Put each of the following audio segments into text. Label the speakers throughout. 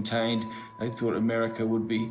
Speaker 1: contained. They thought America would be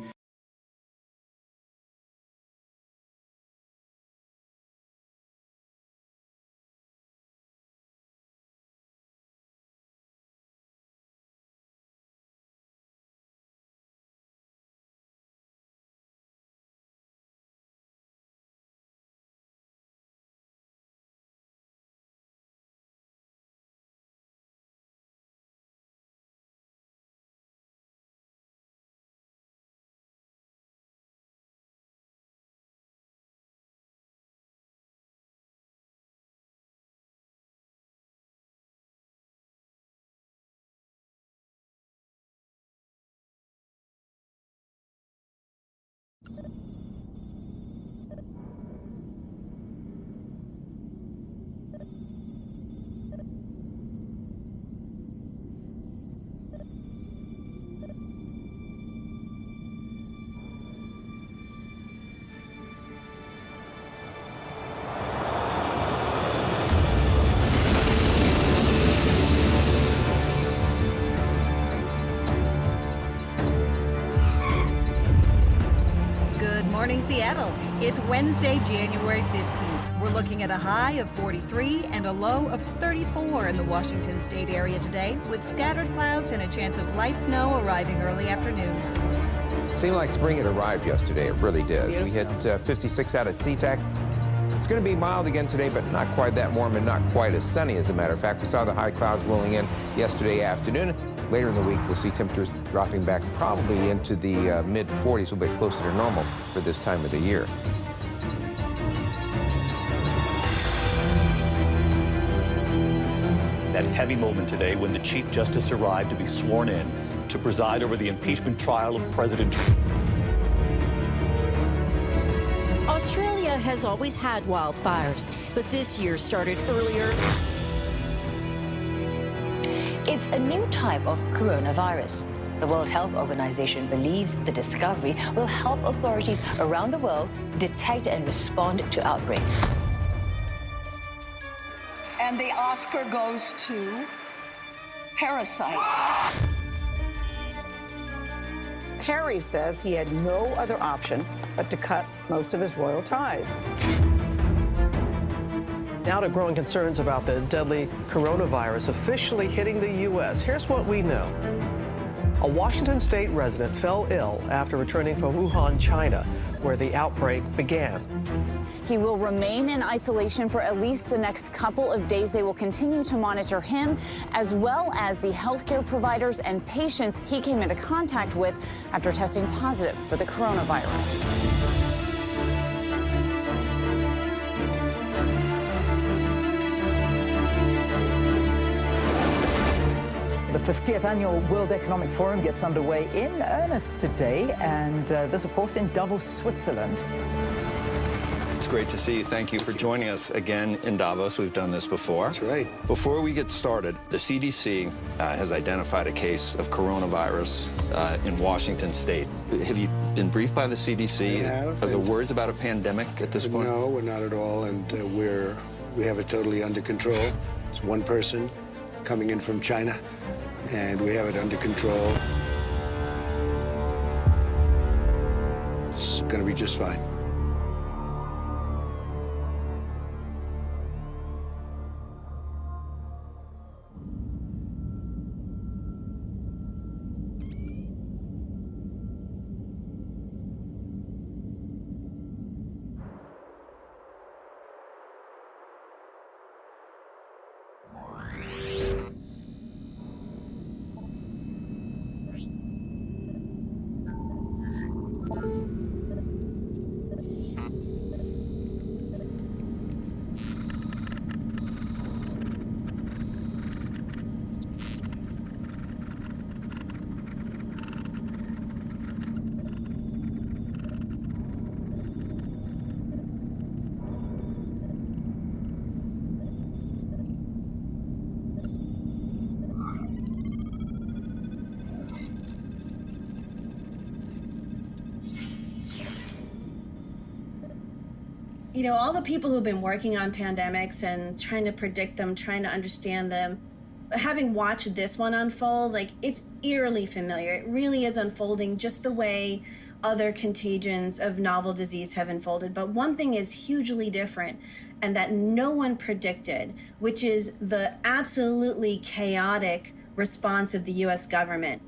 Speaker 2: Morning Seattle. It's Wednesday, January 15th. We're looking at a high of 43 and a low of 34 in the Washington state area today, with scattered clouds and a chance of light snow arriving early afternoon.
Speaker 3: Seemed like spring had arrived yesterday. It really did. Beautiful. We hit 56 out at SeaTac. It's going to be mild again today, but not quite that warm and not quite as sunny, as a matter of fact. We saw the high clouds rolling in yesterday afternoon. Later in the week, we'll see temperatures dropping back probably into the mid-40s, a little bit closer to normal for this time of the year.
Speaker 4: That heavy moment today when the Chief Justice arrived to be sworn in to preside over the impeachment trial of President Trump.
Speaker 5: Australia has always had wildfires, but this year started earlier.
Speaker 6: It's a new type of coronavirus. The World Health Organization believes the discovery will help authorities around the world detect and respond to outbreaks.
Speaker 7: And the Oscar goes to Parasite.
Speaker 8: Harry says he had no other option but to cut most of his royal ties.
Speaker 9: Now to growing concerns about the deadly coronavirus officially hitting the U.S. Here's what we know. A Washington state resident fell ill after returning from Wuhan, China, where the outbreak began.
Speaker 10: He will remain in isolation for at least the next couple of days. They will continue to monitor him, as well as the healthcare providers and patients he came into contact with after testing positive for the coronavirus.
Speaker 11: The 50th Annual World Economic Forum gets underway in earnest today, and this, of course, in Davos, Switzerland.
Speaker 12: It's great to see you. Thank you for joining us again in Davos. We've done this before.
Speaker 13: That's right.
Speaker 12: Before we get started, the CDC has identified a case of coronavirus in Washington state. Have you been briefed by the CDC?
Speaker 13: I have.
Speaker 12: Are there words about a pandemic at this point?
Speaker 13: No, we're not at all, and we have it totally under control. It's one person coming in from China, and we have it under control. It's going to be just fine.
Speaker 14: You know, all the people who've been working on pandemics and trying to predict them, trying to understand them, having watched this one unfold, like, it's eerily familiar. It really is unfolding just the way other contagions of novel disease have unfolded. But one thing is hugely different, and that no one predicted, which is the absolutely chaotic response of the U.S. government.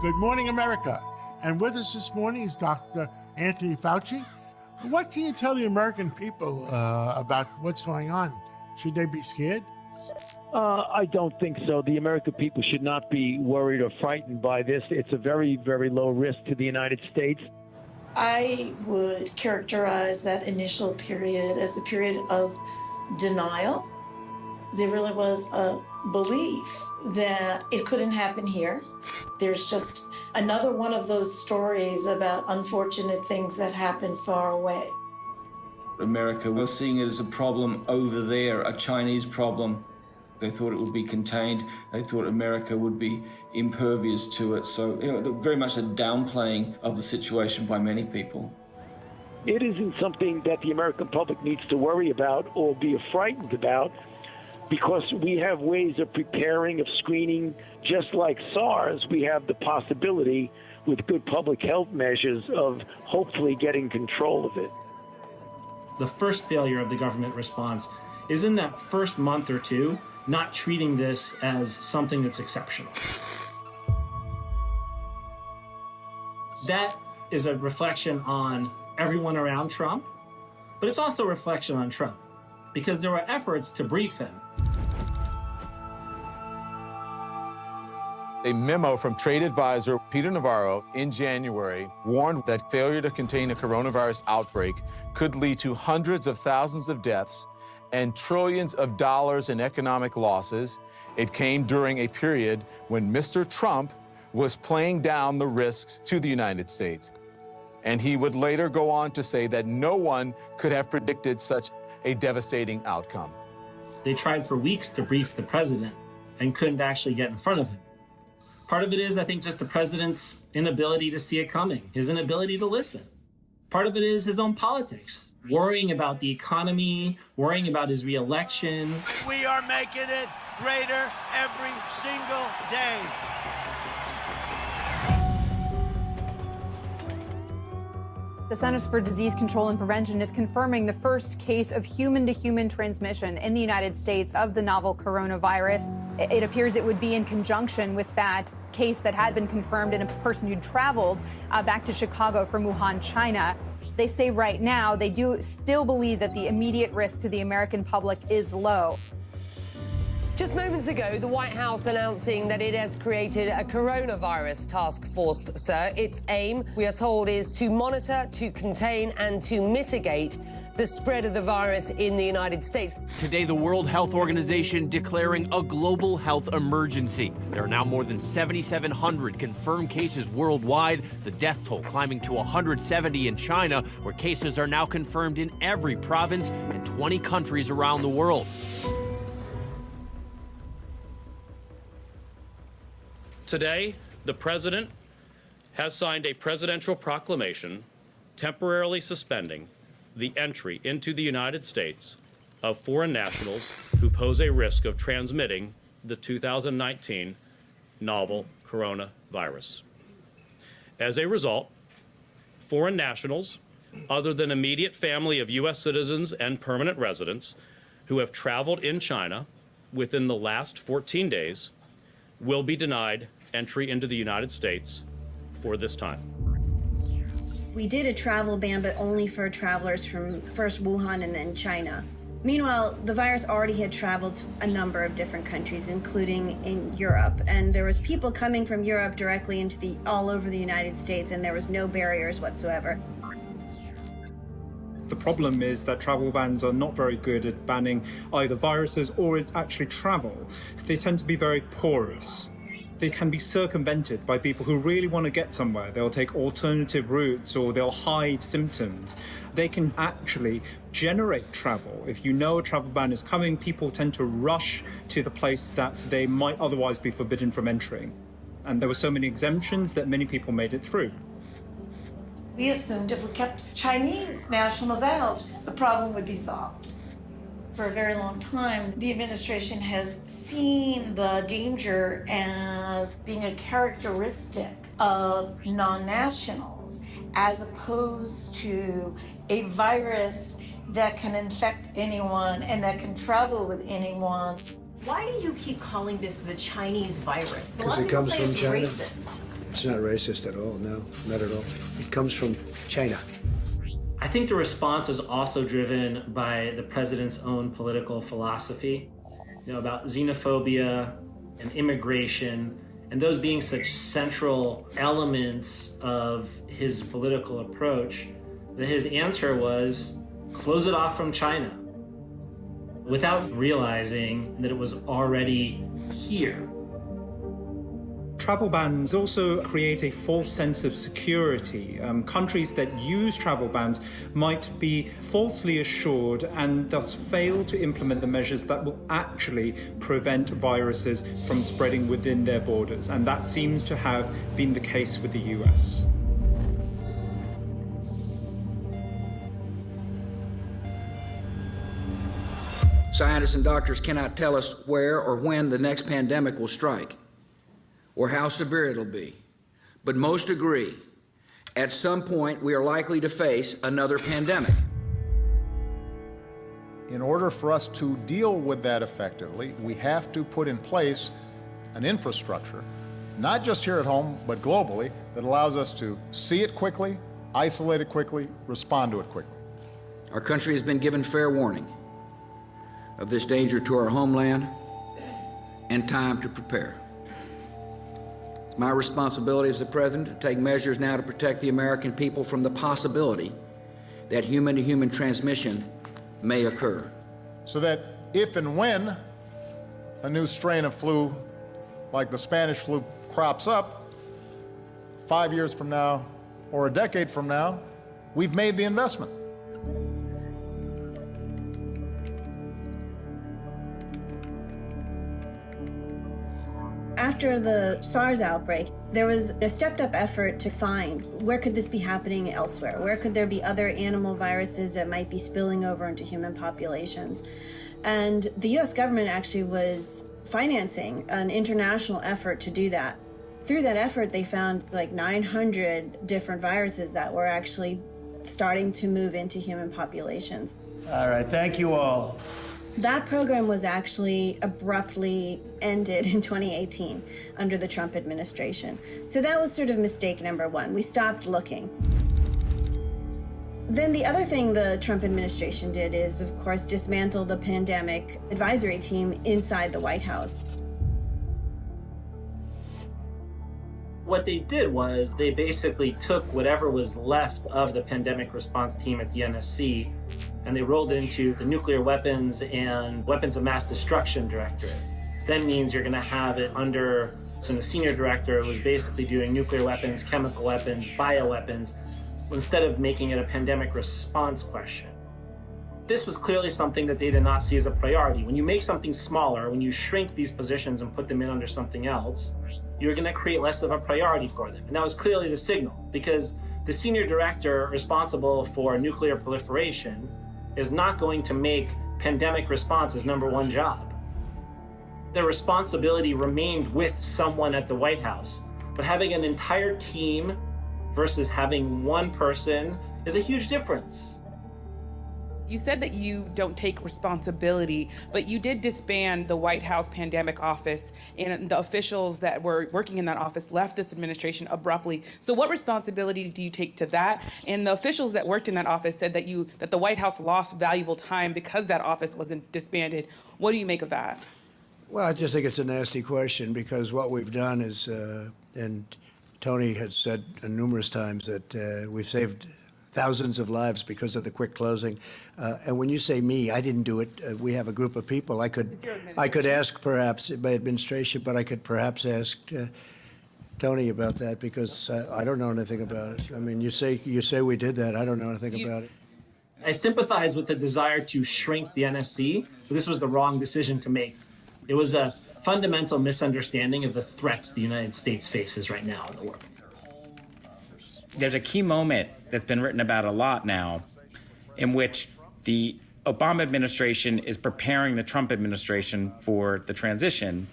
Speaker 15: Good morning, America. And with us this morning is Dr. Anthony Fauci. What can you tell the American people about what's going on? Should they be scared?
Speaker 16: I don't think so. The American people should not be worried or frightened by this. It's a very, very low risk to the United States.
Speaker 17: I would characterize that initial period as a period of denial. There really was a belief that it couldn't happen here. There's just another one of those stories about unfortunate things that happen far away.
Speaker 1: America was seeing it as a problem over there, a Chinese problem. They thought it would be contained. They thought America would be impervious to it. So, very much a downplaying of the situation by many people.
Speaker 16: It isn't something that the American public needs to worry about or be frightened about, because we have ways of preparing, of screening. Just like SARS, we have the possibility, with good public health measures, of hopefully getting control of it.
Speaker 18: The first failure of the government response is in that first month or two, not treating this as something that's exceptional. That is a reflection on everyone around Trump, but it's also a reflection on Trump, because there were efforts to brief him.
Speaker 19: A memo from trade advisor Peter Navarro in January warned that failure to contain a coronavirus outbreak could lead to hundreds of thousands of deaths and trillions of dollars in economic losses. It came during a period when Mr. Trump was playing down the risks to the United States. And he would later go on to say that no one could have predicted such a devastating outcome.
Speaker 18: They tried for weeks to brief the president and couldn't actually get in front of him. Part of it is, I think, just the president's inability to see it coming, his inability to listen. Part of it is his own politics, worrying about the economy, worrying about his reelection.
Speaker 20: We are making it greater every single day.
Speaker 21: The Centers for Disease Control and Prevention is confirming the first case of human-to-human transmission in the United States of the novel coronavirus. It appears it would be in conjunction with that case that had been confirmed in a person who traveled back to Chicago from Wuhan, China. They say right now they do still believe that the immediate risk to the American public is low.
Speaker 22: Just moments ago, the White House announcing that it has created a coronavirus task force, sir. Its aim, we are told, is to monitor, to contain and to mitigate the spread of the virus in the United States.
Speaker 23: Today, the World Health Organization declaring a global health emergency. There are now more than 7,700 confirmed cases worldwide, the death toll climbing to 170 in China, where cases are now confirmed in every province and 20 countries around the world.
Speaker 24: Today, the President has signed a presidential proclamation temporarily suspending the entry into the United States of foreign nationals who pose a risk of transmitting the 2019 novel coronavirus. As a result, foreign nationals, other than immediate family of U.S. citizens and permanent residents who have traveled in China within the last 14 days, will be denied entry into the United States for this time.
Speaker 14: We did a travel ban, but only for travelers from first Wuhan and then China. Meanwhile, the virus already had traveled to a number of different countries, including in Europe. And there was people coming from Europe directly into all over the United States, and there was no barriers whatsoever.
Speaker 25: The problem is that travel bans are not very good at banning either viruses or actually travel. So they tend to be very porous. They can be circumvented by people who really want to get somewhere. They'll take alternative routes or they'll hide symptoms. They can actually generate travel. If you know a travel ban is coming, people tend to rush to the place that they might otherwise be forbidden from entering. And there were so many exemptions that many people made it through.
Speaker 17: We assumed if we kept Chinese nationals out, the problem would be solved. For a very long time, the administration has seen the danger as being a characteristic of non-nationals, as opposed to a virus that can infect anyone and that can travel with anyone.
Speaker 2: Why do you keep calling this the Chinese virus? A
Speaker 13: Because
Speaker 2: lot of
Speaker 13: it
Speaker 2: people
Speaker 13: comes
Speaker 2: say
Speaker 13: from
Speaker 2: it's
Speaker 13: China.
Speaker 2: racist.
Speaker 13: It's not racist at all, no, not at all. It comes from China.
Speaker 18: I think the response is also driven by the president's own political philosophy, about xenophobia and immigration, and those being such central elements of his political approach, that his answer was close it off from China, without realizing that it was already here.
Speaker 25: Travel bans also create a false sense of security. Countries that use travel bans might be falsely assured and thus fail to implement the measures that will actually prevent viruses from spreading within their borders. And that seems to have been the case with the US.
Speaker 3: Scientists and doctors cannot tell us where or when the next pandemic will strike, or how severe it'll be. But most agree, at some point we are likely to face another pandemic.
Speaker 4: In order for us to deal with that effectively, we have to put in place an infrastructure, not just here at home, but globally, that allows us to see it quickly, isolate it quickly, respond to it quickly.
Speaker 3: Our country has been given fair warning of this danger to our homeland and time to prepare. It's my responsibility as the President to take measures now to protect the American people from the possibility that human-to-human transmission may occur.
Speaker 4: So that if and when a new strain of flu, like the Spanish flu, crops up 5 years from now or a decade from now, we've made the investment.
Speaker 14: After the SARS outbreak, there was a stepped-up effort to find where could this be happening elsewhere? Where could there be other animal viruses that might be spilling over into human populations? And the US government actually was financing an international effort to do that. Through that effort, they found like 900 different viruses that were actually starting to move into human populations.
Speaker 20: All right, thank you all.
Speaker 14: That program was actually abruptly ended in 2018 under the Trump administration. So that was sort of mistake number one. We stopped looking. Then the other thing the Trump administration did is, of course, dismantle the pandemic advisory team inside the White House.
Speaker 18: What they did was they basically took whatever was left of the pandemic response team at the NSC and they rolled it into the Nuclear Weapons and Weapons of Mass Destruction Directorate. That means you're going to have it under, so the senior director was basically doing nuclear weapons, chemical weapons, bioweapons, instead of making it a pandemic response question. This was clearly something that they did not see as a priority. When you make something smaller, when you shrink these positions and put them in under something else, you're going to create less of a priority for them. And that was clearly the signal, because the senior director responsible for nuclear proliferation is not going to make pandemic response his number one job. The responsibility remained with someone at the White House, but having an entire team versus having one person is a huge difference.
Speaker 5: You said that you don't take responsibility, but you did disband the White House pandemic office, and the officials that were working in that office left this administration abruptly. So what responsibility do you take to that? And the officials that worked in that office said that the White House lost valuable time because that office wasn't disbanded. What do you make of that?
Speaker 13: Well, I just think it's a nasty question, because what we've done is, and Tony has said numerous times that we've saved thousands of lives because of the quick closing. And when you say me, I didn't do it. We have a group of people. I could ask perhaps my administration, but I could perhaps ask Tony about that, because I don't know anything about it. I mean, you say we did that. I don't know anything about it.
Speaker 18: I sympathize with the desire to shrink the NSC, but this was the wrong decision to make. It was a fundamental misunderstanding of the threats the United States faces right now in the world.
Speaker 6: There's a key moment that's been written about a lot now in which the Obama administration is preparing the Trump administration for the transition,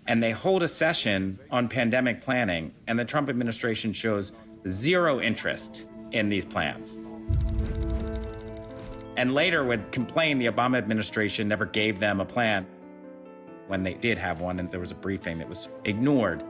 Speaker 6: and they hold a session on pandemic planning, and the Trump administration shows zero interest in these plans. And later would complain the Obama administration never gave them a plan when they did have one, and there was a briefing that was ignored.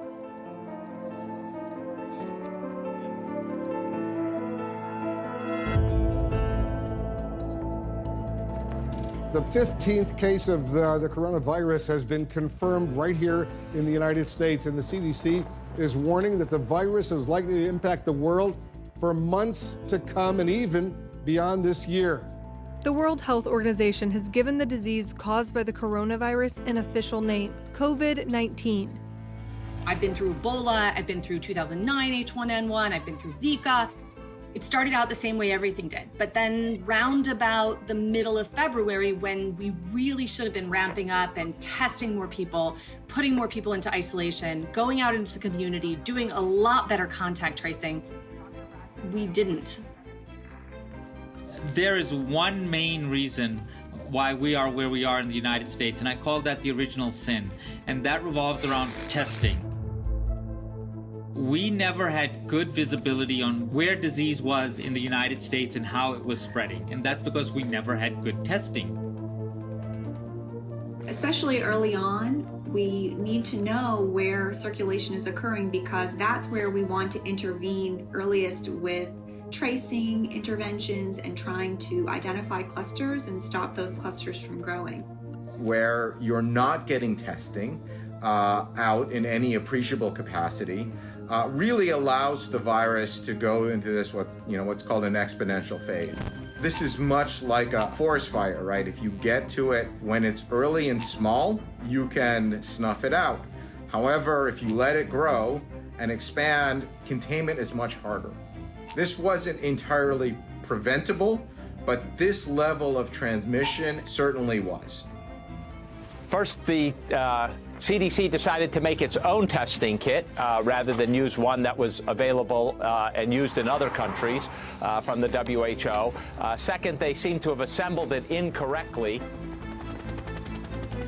Speaker 7: The 15th case of the coronavirus has been confirmed right here in the United States, and the CDC is warning that the virus is likely to impact the world for months to come and even beyond this year.
Speaker 8: The World Health Organization has given the disease caused by the coronavirus an official name, COVID-19.
Speaker 9: I've been through Ebola, I've been through 2009 H1N1, I've been through Zika. It started out the same way everything did, but then round about the middle of February, when we really should have been ramping up and testing more people, putting more people into isolation, going out into the community, doing a lot better contact tracing, we didn't.
Speaker 10: There is one main reason why we are where we are in the United States, and I call that the original sin, and that revolves around testing. We never had good visibility on where disease was in the United States and how it was spreading, and that's because we never had good testing.
Speaker 26: Especially early on, we need to know where circulation is occurring, because that's where we want to intervene earliest with tracing interventions and trying to identify clusters and stop those clusters from growing.
Speaker 27: Where you're not getting testing out in any appreciable capacity really allows the virus to go into this what's called an exponential phase. This is much like a forest fire, right? If you get to it when it's early and small, you can snuff it out. However, if you let it grow and expand, containment is much harder. This wasn't entirely preventable, but this level of transmission certainly was.
Speaker 28: First, the CDC decided to make its own testing kit rather than use one that was available and used in other countries from the WHO. Second, they seem to have assembled it incorrectly.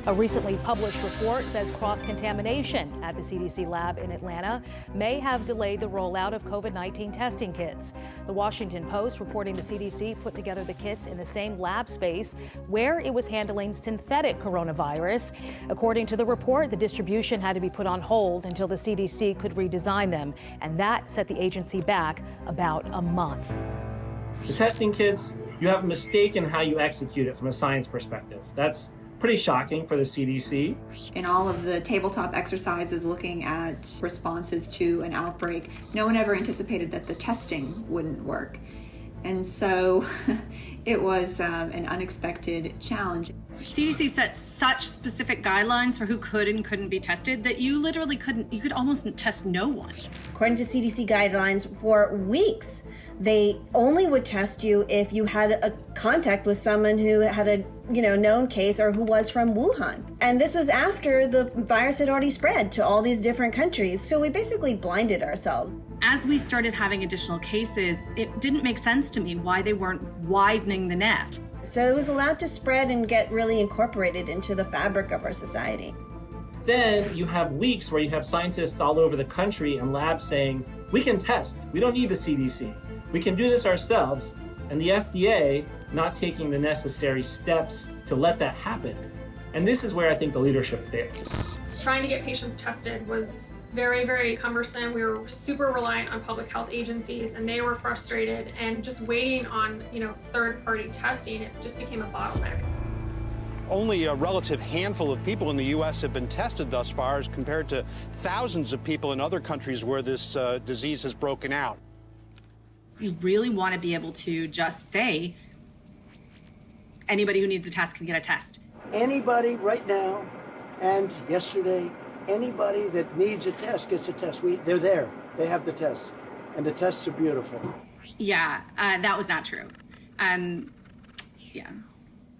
Speaker 29: A recently published report says cross-contamination at the CDC lab in Atlanta may have delayed the rollout of COVID-19 testing kits. The Washington Post reporting the CDC put together the kits in the same lab space where it was handling synthetic coronavirus. According to the report, the distribution had to be put on hold until the CDC could redesign them, and that set the agency back about a month.
Speaker 18: The testing kits, you have a mistake in how you execute it from a science perspective. That's pretty shocking for the CDC.
Speaker 26: In all of the tabletop exercises looking at responses to an outbreak, no one ever anticipated that the testing wouldn't work. And so it was an unexpected challenge.
Speaker 9: CDC set such specific guidelines for who could and couldn't be tested that you literally you could almost test no one.
Speaker 14: According to CDC guidelines, for weeks, they only would test you if you had a contact with someone who had a known case or who was from Wuhan. And this was after the virus had already spread to all these different countries. So we basically blinded ourselves.
Speaker 9: As we started having additional cases, it didn't make sense to me why they weren't widening the net.
Speaker 14: So it was allowed to spread and get really incorporated into the fabric of our society.
Speaker 18: Then you have weeks where you have scientists all over the country and labs saying, we can test, we don't need the CDC. We can do this ourselves, and the FDA not taking the necessary steps to let that happen. And this is where I think the leadership fails.
Speaker 30: Trying to get patients tested was very, very cumbersome. We were super reliant on public health agencies, and they were frustrated, and just waiting on, third-party testing, it just became a bottleneck.
Speaker 31: Only a relative handful of people in the U.S. have been tested thus far, as compared to thousands of people in other countries where this disease has broken out.
Speaker 9: You really want to be able to just say, anybody who needs a test can get a test.
Speaker 13: Anybody right now and yesterday, anybody that needs a test gets a test. They're there. They have the tests. And the tests are beautiful.
Speaker 9: Yeah, that was not true. Yeah.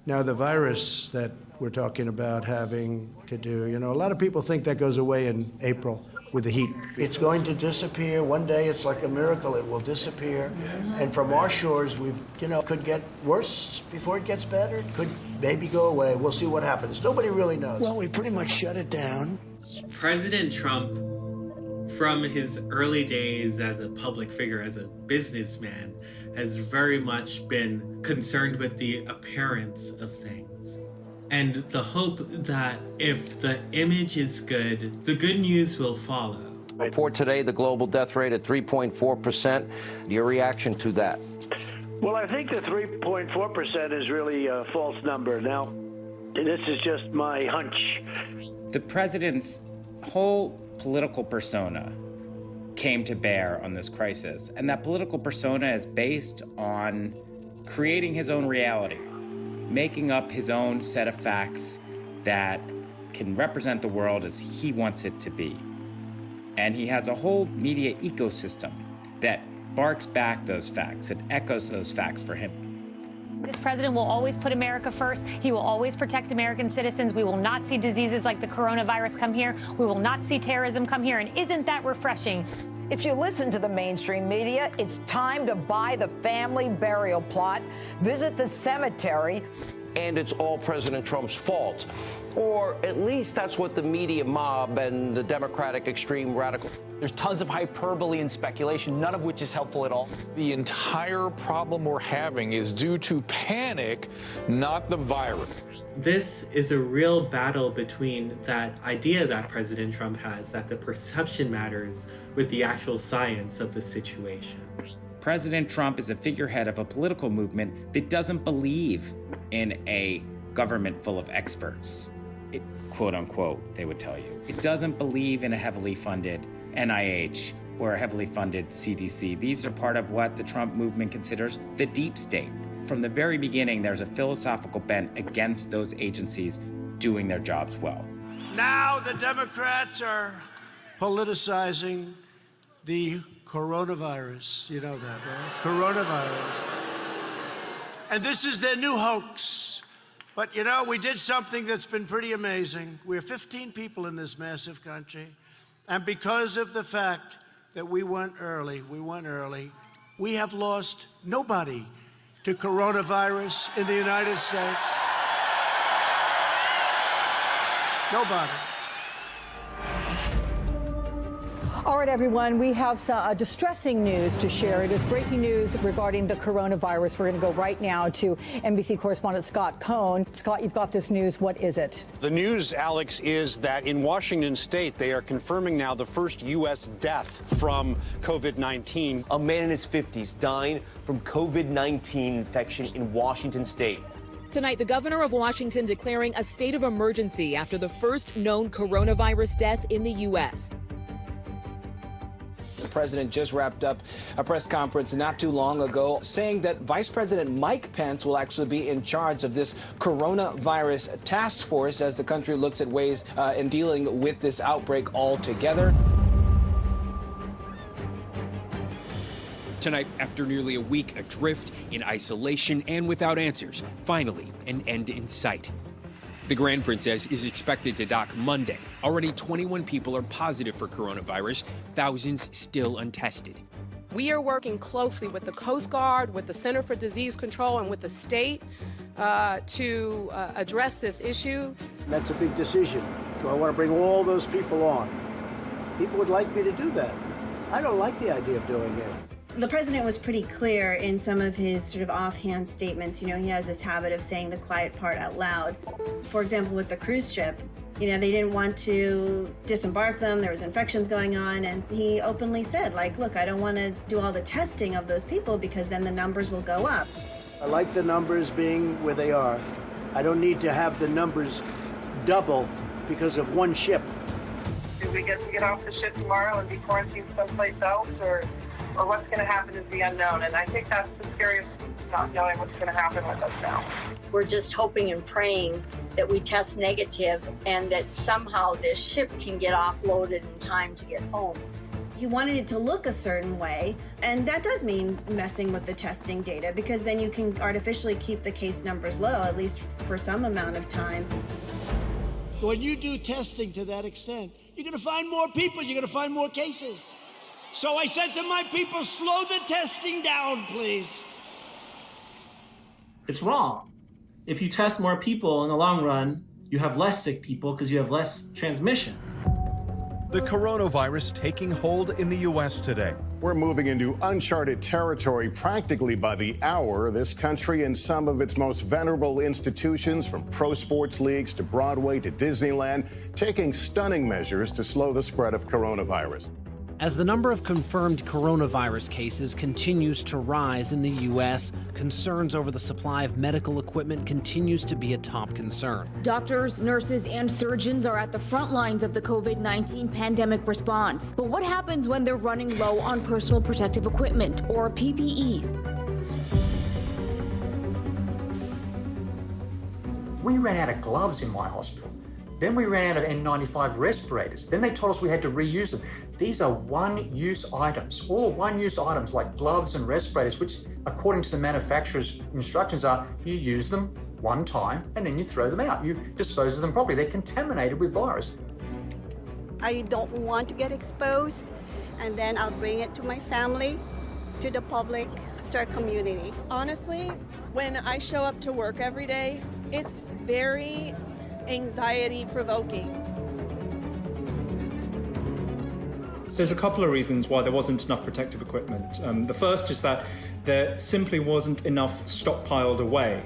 Speaker 13: Now, the virus that we're talking about having to do, a lot of people think that goes away in April with the heat. It's going to disappear. One day it's like a miracle. It will disappear. And from our shores, could get worse before it gets better. It could maybe go away. We'll see what happens. Nobody really knows. Well, we pretty much shut it down.
Speaker 1: President Trump, from his early days as a public figure, as a businessman, has very much been concerned with the appearance of things. And the hope that if the image is good, the good news will follow.
Speaker 28: Report today the global death rate at 3.4%. Your reaction to that?
Speaker 11: Well, I think the 3.4% is really a false number. Now, this is just my hunch.
Speaker 6: The president's whole political persona came to bear on this crisis, and that political persona is based on creating his own reality, making up his own set of facts that can represent the world as he wants it to be. And he has a whole media ecosystem that barks back those facts, that echoes those facts for him.
Speaker 12: This president will always put America first. He will always protect American citizens. We will not see diseases like the coronavirus come here. We will not see terrorism come here. And isn't that refreshing?
Speaker 15: If you listen to the mainstream media, it's time to buy the family burial plot, visit the cemetery.
Speaker 28: And it's all President Trump's fault. Or at least that's what the media mob and the Democratic extreme radical.
Speaker 16: There's tons of hyperbole and speculation, none of which is helpful at all.
Speaker 17: The entire problem we're having is due to panic, not the virus.
Speaker 1: This is a real battle between that idea that President Trump has, that the perception matters, with the actual science of the situation.
Speaker 6: President Trump is a figurehead of a political movement that doesn't believe in a government full of experts. It, quote unquote, they would tell you. It doesn't believe in a heavily funded NIH or a heavily funded CDC. These are part of what the Trump movement considers the deep state. From the very beginning, there's a philosophical bent against those agencies doing their jobs well.
Speaker 20: Now the Democrats are
Speaker 13: Politicizing the coronavirus. You know that, right? Coronavirus.
Speaker 20: And this is their new hoax. But we did something that's been pretty amazing. We're 15 people in this massive country. And because of the fact that we went early, we have lost nobody to coronavirus in the United States. Nobody.
Speaker 15: All right, everyone, we have some distressing news to share. It is breaking news regarding the coronavirus. We're going to go right now to NBC correspondent Scott Cohn. Scott, you've got this news. What is it?
Speaker 31: The news, Alex, is that in Washington state, they are confirming now the first U.S. death from COVID-19.
Speaker 19: A man in his 50s dying from COVID-19 infection in Washington state.
Speaker 21: Tonight, the governor of Washington declaring a state of emergency after the first known coronavirus death in the U.S.
Speaker 22: The president just wrapped up a press conference not too long ago saying that Vice President Mike Pence will actually be in charge of this coronavirus task force as the country looks at ways in dealing with this outbreak altogether.
Speaker 23: Tonight, after nearly a week adrift, in isolation, and without answers, finally, an end in sight. The Grand Princess is expected to dock Monday. Already 21 people are positive for coronavirus, thousands still untested.
Speaker 24: We are working closely with the Coast Guard, with the Center for Disease Control, and with the state to address this issue.
Speaker 13: That's a big decision. Do I want to bring all those people on? People would like me to do that. I don't like the idea of doing it.
Speaker 14: The president was pretty clear in some of his sort of offhand statements. He has this habit of saying the quiet part out loud. For example, with the cruise ship, they didn't want to disembark them. There was infections going on. And he openly said, look, I don't want to do all the testing of those people because then the numbers will go up.
Speaker 13: I like the numbers being where they are. I don't need to have the numbers double because of one ship.
Speaker 32: Do we get to get off the ship tomorrow and be quarantined someplace else, or what's going to happen is the unknown? And I think that's the scariest, not knowing what's going to happen with us now.
Speaker 33: We're just hoping and praying that we test negative and that somehow this ship can get offloaded in time to get home.
Speaker 14: He wanted it to look a certain way, and that does mean messing with the testing data because then you can artificially keep the case numbers low, at least for some amount of time.
Speaker 13: When you do testing to that extent,
Speaker 20: you're going to find more people, you're going to find more cases. So I said to my people, slow the testing down, please.
Speaker 2: It's wrong. If you test more people in the long run, you have less sick people because you have less transmission.
Speaker 3: The coronavirus taking hold in the U.S. today.
Speaker 4: We're moving into uncharted territory practically by the hour. This country and some of its most venerable institutions, from pro sports leagues to Broadway to Disneyland, taking stunning measures to slow the spread of coronavirus.
Speaker 5: As the number of confirmed coronavirus cases continues to rise in the U.S., concerns over the supply of medical equipment continues to be a top concern.
Speaker 7: Doctors, nurses, and surgeons are at the front lines of the COVID-19 pandemic response. But what happens when they're running low on personal protective equipment, or PPEs?
Speaker 8: We ran out of gloves in my hospital. Then we ran out of N95 respirators. Then they told us we had to reuse them. These are one-use items, all one-use items like gloves and respirators, which according to the manufacturer's instructions are, you use them one time and then you throw them out. You dispose of them properly. They're contaminated with virus.
Speaker 10: I don't want to get exposed, and then I'll bring it to my family, to the public, to our community.
Speaker 18: Honestly, when I show up to work every day, it's very anxiety-provoking.
Speaker 25: There's a couple of reasons why there wasn't enough protective equipment. The first is that there simply wasn't enough stockpiled away.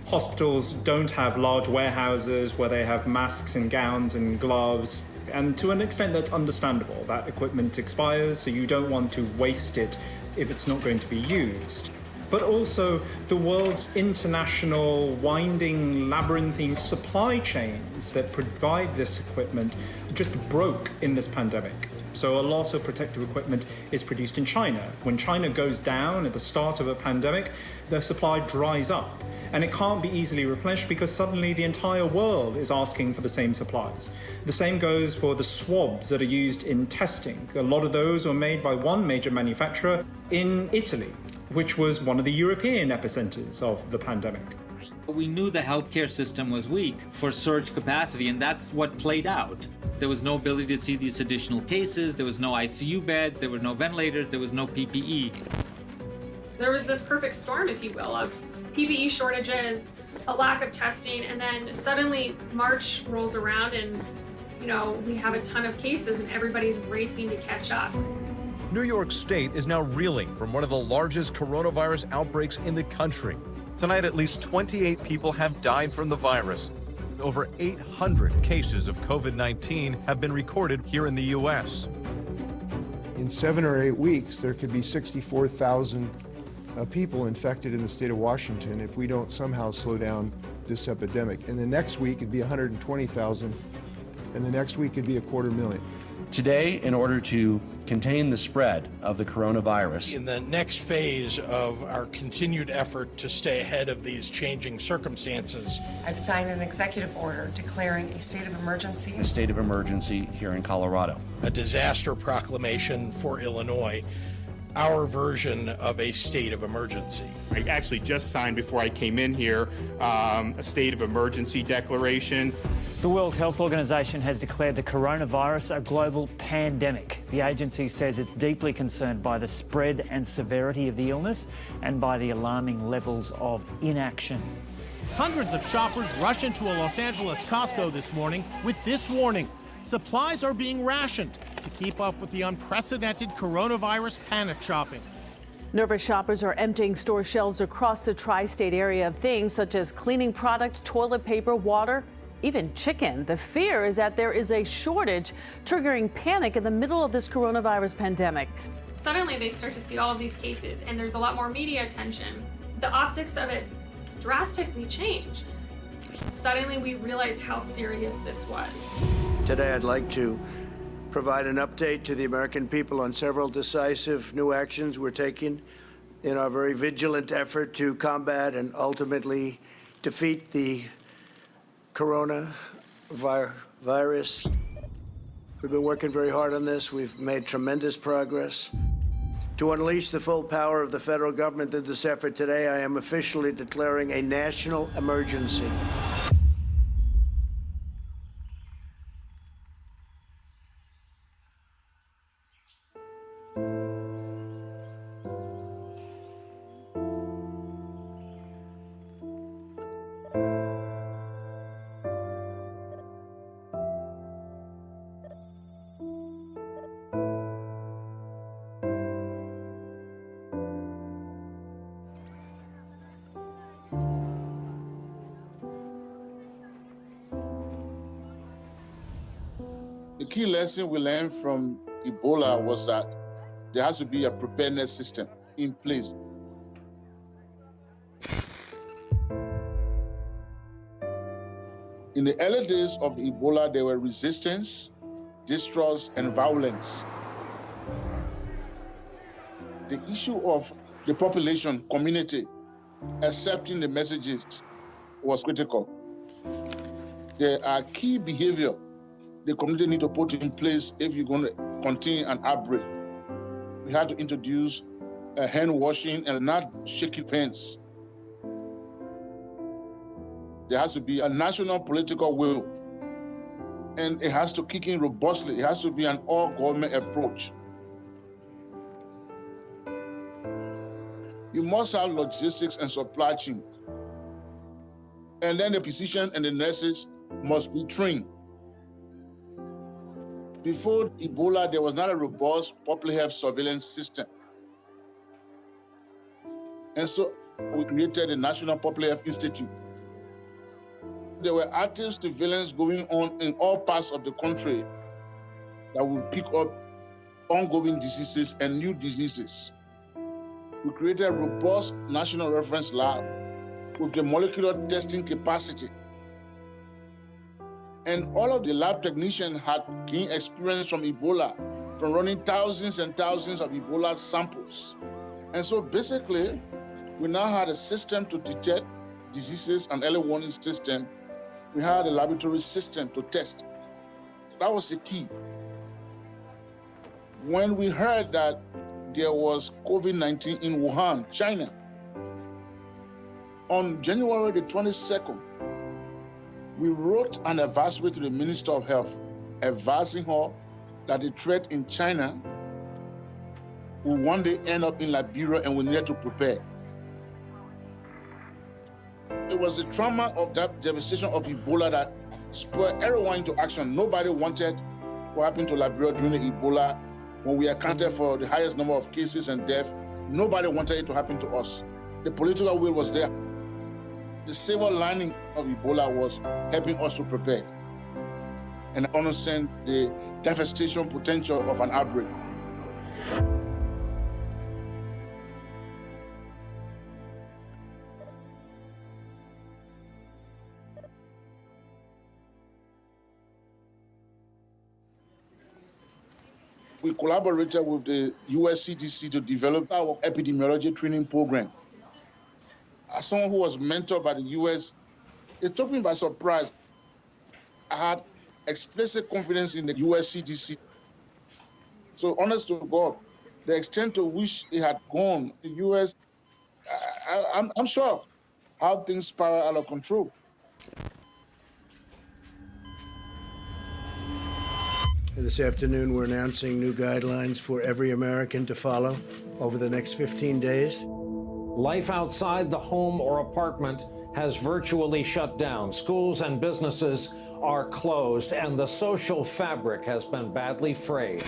Speaker 25: Hospitals don't have large warehouses where they have masks and gowns and gloves. And to an extent, that's understandable. That equipment expires, so you don't want to waste it if it's not going to be used. But also, the world's international, winding, labyrinthine supply chains that provide this equipment just broke in this pandemic. So a lot of protective equipment is produced in China. When China goes down at the start of a pandemic, their supply dries up. And it can't be easily replenished because suddenly the entire world is asking for the same supplies. The same goes for the swabs that are used in testing. A lot of those were made by one major manufacturer in Italy, which was one of the European epicenters of the pandemic.
Speaker 26: We knew the healthcare system was weak for surge capacity, and that's what played out. There was no ability to see these additional cases, there was no ICU beds, there were no ventilators, there was no PPE.
Speaker 27: There was this perfect storm, if you will, of PPE shortages, a lack of testing, and then suddenly March rolls around and, we have a ton of cases and everybody's racing to catch up.
Speaker 3: New York State is now reeling from one of the largest coronavirus outbreaks in the country. Tonight, at least 28 people have died from the virus. Over 800 cases of COVID-19 have been recorded here in the U.S.
Speaker 29: In 7 or 8 weeks, there could be 64,000 people infected in the state of Washington if we don't somehow slow down this epidemic. And the next week, it'd be 120,000, and the next week, it'd be 250,000.
Speaker 30: Today, in order to contain the spread of the coronavirus,
Speaker 34: in the next phase of our continued effort to stay ahead of these changing circumstances,
Speaker 35: I've signed an executive order declaring a state of emergency.
Speaker 30: A state of emergency here in Colorado.
Speaker 34: A disaster proclamation for Illinois, our version of a state of emergency.
Speaker 36: I actually just signed before I came in here a state of emergency declaration.
Speaker 37: The World Health Organization has declared the coronavirus a global pandemic. The agency says it's deeply concerned by the spread and severity of the illness and by the alarming levels of inaction.
Speaker 38: Hundreds of shoppers rush into a Los Angeles Costco this morning with this warning. Supplies are being rationed to keep up with the unprecedented coronavirus panic shopping.
Speaker 21: Nervous shoppers are emptying store shelves across the tri-state area of things such as cleaning products, toilet paper, water, even chicken. The fear is that there is a shortage, triggering panic in the middle of this coronavirus pandemic.
Speaker 27: Suddenly they start to see all of these cases and there's a lot more media attention. The optics of it drastically changed. Suddenly we realized how serious this was.
Speaker 13: Today I'd like to provide an update to the American people on several decisive new actions we're taking in our very vigilant effort to combat and ultimately defeat the coronavirus. We've been working very hard on this. We've made tremendous progress. To unleash the full power of the federal government in this effort today, I am officially declaring a national emergency.
Speaker 1: key lesson we learned from Ebola was that there has to be a preparedness system in place. In the early days of Ebola, there were resistance, distrust, and violence. The issue of the population, community, accepting the messages was critical. There are key behavior the community need to put in place if you're going to contain an outbreak. We had to introduce hand washing and not shaking hands. There has to be a national political will, and it has to kick in robustly. It has to be an all-government approach. You must have logistics and supply chain. And then the physicians and the nurses must be trained. Before Ebola, there was not a robust public health surveillance system. And so we created the National Public Health Institute. There were active surveillance going on in all parts of the country that would pick up ongoing diseases and new diseases. We created a robust national reference lab with the molecular testing capacity. And all of the lab technicians had gained experience from Ebola, from running thousands and thousands of Ebola samples. And so basically, we now had a system to detect diseases, an early warning system. We had a laboratory system to test. That was the key. When we heard that there was COVID-19 in Wuhan, China, on January the 22nd, we wrote an advisory to the Minister of Health, advising her that the threat in China will one day end up in Liberia and we need to prepare. It was the trauma of that devastation of Ebola that spurred everyone into action. Nobody wanted what happened to Liberia during the Ebola when we accounted for the highest number of cases and deaths. Nobody wanted it to happen to us. The political will was there. The silver lining of Ebola was helping us to prepare and understand the devastation potential of an outbreak. We collaborated with the US CDC to develop our epidemiology training program. As someone who was mentored by the US, it took me by surprise. I had explicit confidence in the US CDC. So honest to God, the extent to which it had gone, the US, I'm shocked how things spiral out of control.
Speaker 13: This afternoon, we're announcing new guidelines for every American to follow over the next 15 days.
Speaker 6: Life outside the home or apartment has virtually shut down. Schools and businesses are closed, and the social fabric has been badly frayed.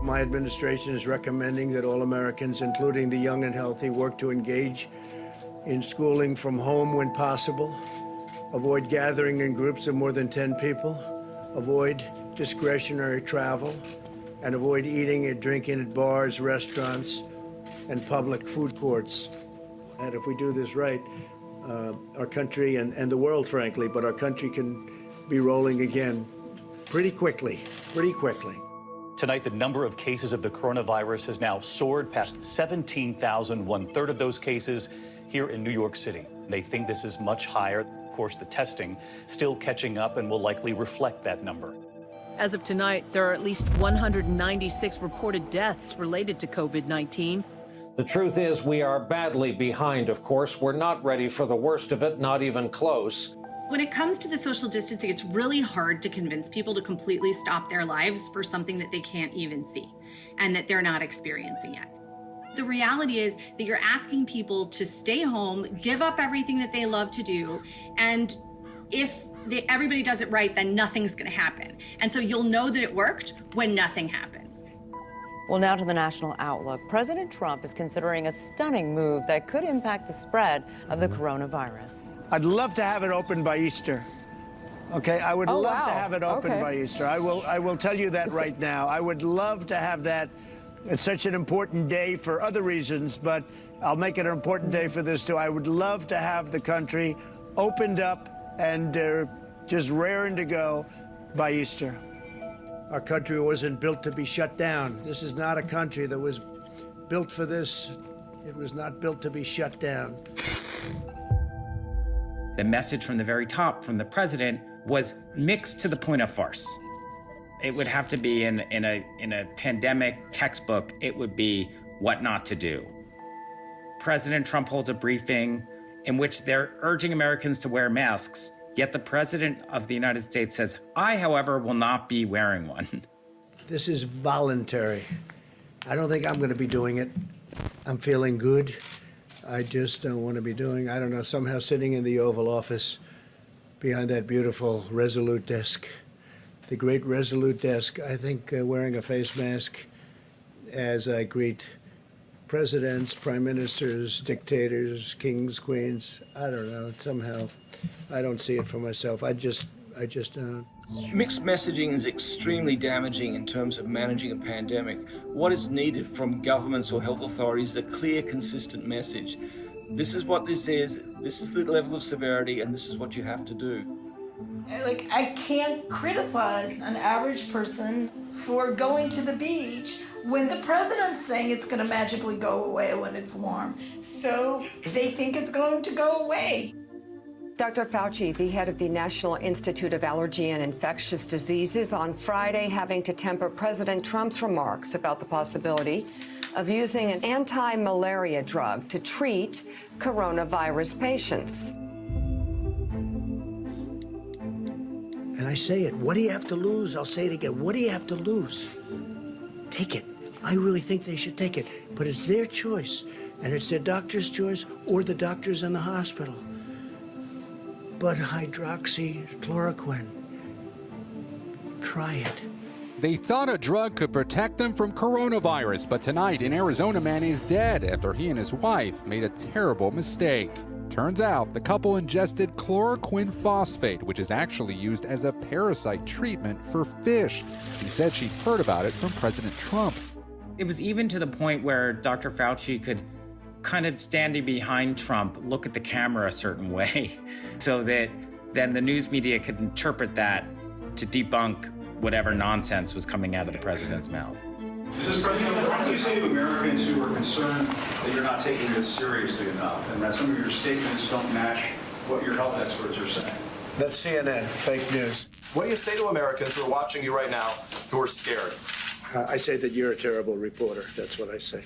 Speaker 13: My administration is recommending that all Americans, including the young and healthy, work to engage in schooling from home when possible, avoid gathering in groups of more than 10 people, avoid discretionary travel, and avoid eating and drinking at bars, restaurants, and public food courts. And if we do this right, our country and the world, frankly, but our country can be rolling again pretty quickly.
Speaker 9: Tonight, the number of cases of the coronavirus has now soared past 17,000, one-third of those cases here in New York City. They think this is much higher. Of course, the testing still catching up and will likely reflect that number.
Speaker 11: As of tonight, there are at least 196 reported deaths related to COVID-19.
Speaker 6: The truth is, we are badly behind, of course. We're not ready for the worst of it, not even close.
Speaker 12: When it comes to the social distancing, it's really hard to convince people to completely stop their lives for something that they can't even see and that they're not experiencing yet. The reality is that you're asking people to stay home, give up everything that they love to do, and if everybody does it right, then nothing's going to happen. And so you'll know that it worked when nothing happens.
Speaker 14: Well, now to the national outlook. President Trump is considering a stunning move that could impact the spread of the coronavirus.
Speaker 15: I'd love to have it open by Easter.
Speaker 13: Okay, I would love to have it open by Easter. I will tell you that right now. I would love to have that. It's such an important day for other reasons, but I'll make it an important day for this too. I would love to have the country opened up and just raring to go by Easter. Our country wasn't built to be shut down. This is not a country that was built for this. It was not built to be shut down.
Speaker 2: The message from the very top from the president was mixed to the point of farce. It would have to be in a pandemic textbook, it would be what not to do. President Trump holds a briefing in which they're urging Americans to wear masks, yet the president of the United States says, I, however, will not be wearing one.
Speaker 13: This is voluntary. I don't think I'm going to be doing it. I'm feeling good. I just don't want to be doing, I don't know, somehow sitting in the Oval Office behind that beautiful Resolute desk, the great Resolute desk. I think wearing a face mask as I greet presidents, prime ministers, dictators, kings, queens, I don't know, somehow I don't see it for myself. I just don't.
Speaker 4: Mixed messaging is extremely damaging in terms of managing a pandemic. What is needed from governments or health authorities is a clear, consistent message. This is what this is the level of severity, and this is what you have to do.
Speaker 5: Like, I can't criticize an average person for going to the beach when the president's saying it's going to magically go away when it's warm. So they think it's going to go away.
Speaker 7: Dr. Fauci, the head of the National Institute of Allergy and Infectious Diseases, on Friday having to temper President Trump's remarks about the possibility of using an anti-malaria drug to treat coronavirus patients.
Speaker 13: And I say it, what do you have to lose? I'll say it again, what do you have to lose? Take it. I really think they should take it, but it's their choice, and it's their doctor's choice or the doctors in the hospital. But hydroxychloroquine, try it.
Speaker 8: They thought a drug could protect them from coronavirus, but tonight an Arizona man is dead after he and his wife made a terrible mistake. Turns out the couple ingested chloroquine phosphate, which is actually used as a parasite treatment for fish. She said she'd heard about it from President Trump.
Speaker 2: It was even to the point where Dr. Fauci could kind of standing behind Trump, look at the camera a certain way so that then the news media could interpret that to debunk whatever nonsense was coming out of the president's mouth.
Speaker 10: Mrs. President, what do you say to Americans who are concerned that you're not taking this seriously enough and that some of your statements don't match what your health experts are saying?
Speaker 13: That's CNN, fake news.
Speaker 15: What do you say to Americans who are watching you right now who are scared?
Speaker 13: I say that you're a terrible reporter. That's what I say.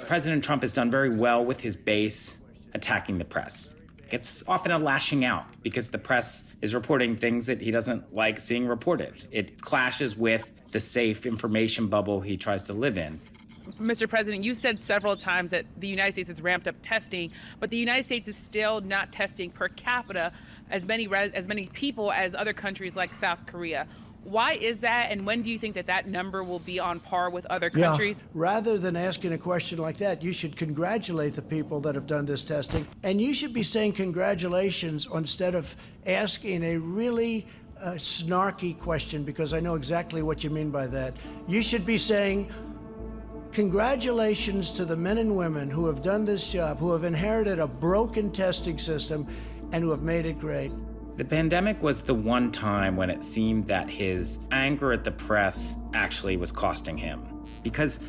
Speaker 2: President Trump has done very well with his base attacking the press. It's often a lashing out because the press is reporting things that he doesn't like seeing reported. It clashes with the safe information bubble he tries to live in.
Speaker 16: Mr. President, you said several times that the United States has ramped up testing, but the United States is still not testing per capita as many people as other countries like South Korea. Why is that, and when do you think that that number will be on par with other countries?
Speaker 13: Yeah. Rather than asking a question like that, you should congratulate the people that have done this testing, and you should be saying congratulations instead of asking a really snarky question, because I know exactly what you mean by that. You should be saying, congratulations to the men and women who have done this job, who have inherited a broken testing system, and who have made it great.
Speaker 2: The pandemic was the one time when it seemed that his anger at the press actually was costing him. Because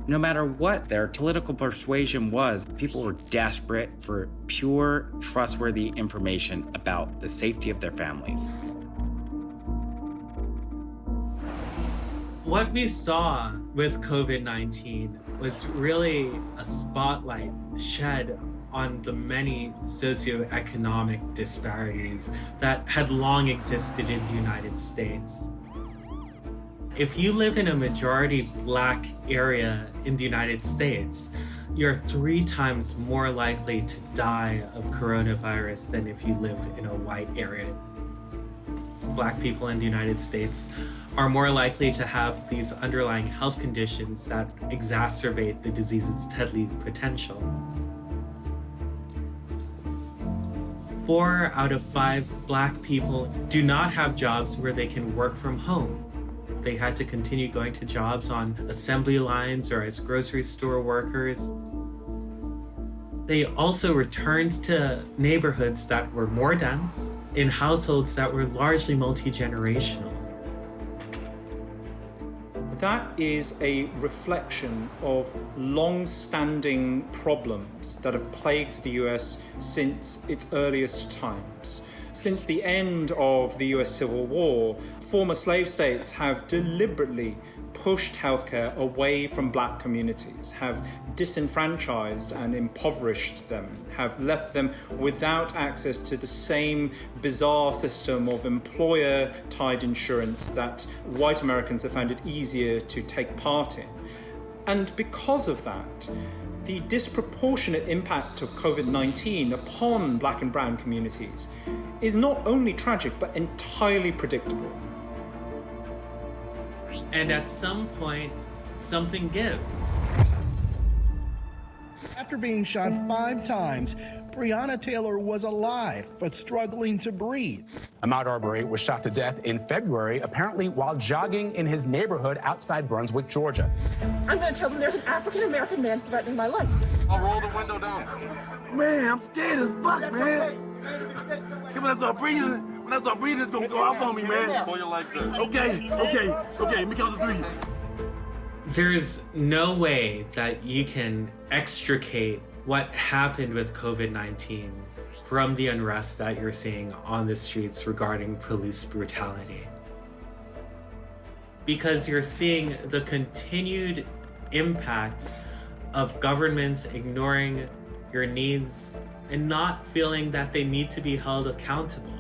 Speaker 2: no matter what their political persuasion was, people were desperate for pure, trustworthy information about the safety of their families.
Speaker 17: What we saw with COVID-19 was really a spotlight shed on the many socioeconomic disparities that had long existed in the United States. If you live in a majority Black area in the United States, you're 3 times more likely to die of coronavirus than if you live in a white area. Black people in the United States are more likely to have these underlying health conditions that exacerbate the disease's deadly potential. 4 out of 5 Black people do not have jobs where they can work from home. They had to continue going to jobs on assembly lines or as grocery store workers. They also returned to neighborhoods that were more dense, in households that were largely multi-generational.
Speaker 3: That is a reflection of long-standing problems that have plagued the US since its earliest times. Since the end of the US Civil War, former slave states have deliberately pushed healthcare away from Black communities, have disenfranchised and impoverished them, have left them without access to the same bizarre system of employer-tied insurance that white Americans have found it easier to take part in. And because of that, the disproportionate impact of COVID-19 upon Black and brown communities is not only tragic, but entirely predictable.
Speaker 17: And at some point, something gives.
Speaker 18: After being shot 5 times, Breonna Taylor was alive, but struggling to breathe.
Speaker 19: Ahmaud Arbery was shot to death in February, apparently while jogging in his neighborhood outside Brunswick, Georgia.
Speaker 20: I'm going to tell them there's an African-American man threatening my life.
Speaker 22: I'll roll the window down.
Speaker 23: Man, I'm scared as fuck, man. When I start breathing, it's gonna go off on me, man.
Speaker 22: Pull your legs in.
Speaker 23: Okay. Let me count to 3.
Speaker 17: There's no way that you can extricate what happened with COVID-19 from the unrest that you're seeing on the streets regarding police brutality. Because you're seeing the continued impact of governments ignoring your needs and not feeling that they need to be held accountable.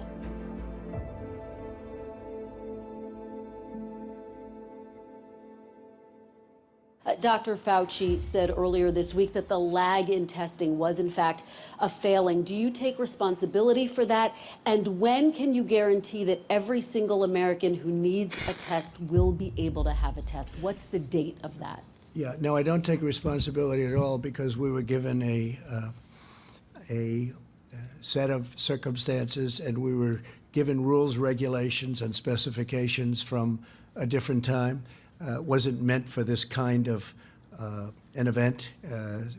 Speaker 24: Dr. Fauci said earlier this week that the lag in testing was, in fact, a failing. Do you take responsibility for that? And when can you guarantee that every single American who needs a test will be able to have a test? What's the date of that?
Speaker 13: Yeah, no, I don't take responsibility at all because we were given a set of circumstances and we were given rules, regulations, and specifications from a different time. Wasn't meant for this kind of an event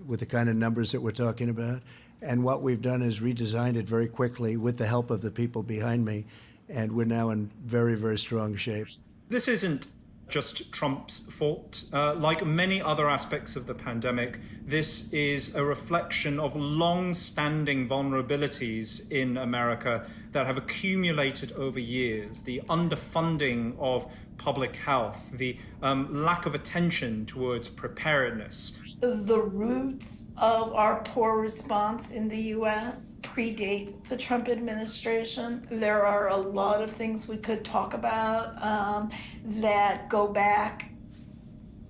Speaker 13: with the kind of numbers that we're talking about. And what we've done is redesigned it very quickly with the help of the people behind me. And we're now in very, very strong shape.
Speaker 3: This isn't just Trump's fault. Like many other aspects of the pandemic, this is a reflection of long-standing vulnerabilities in America that have accumulated over years. The underfunding of public health, the lack of attention towards preparedness.
Speaker 5: The roots of our poor response in the U.S. predate the Trump administration. There are a lot of things we could talk about that go back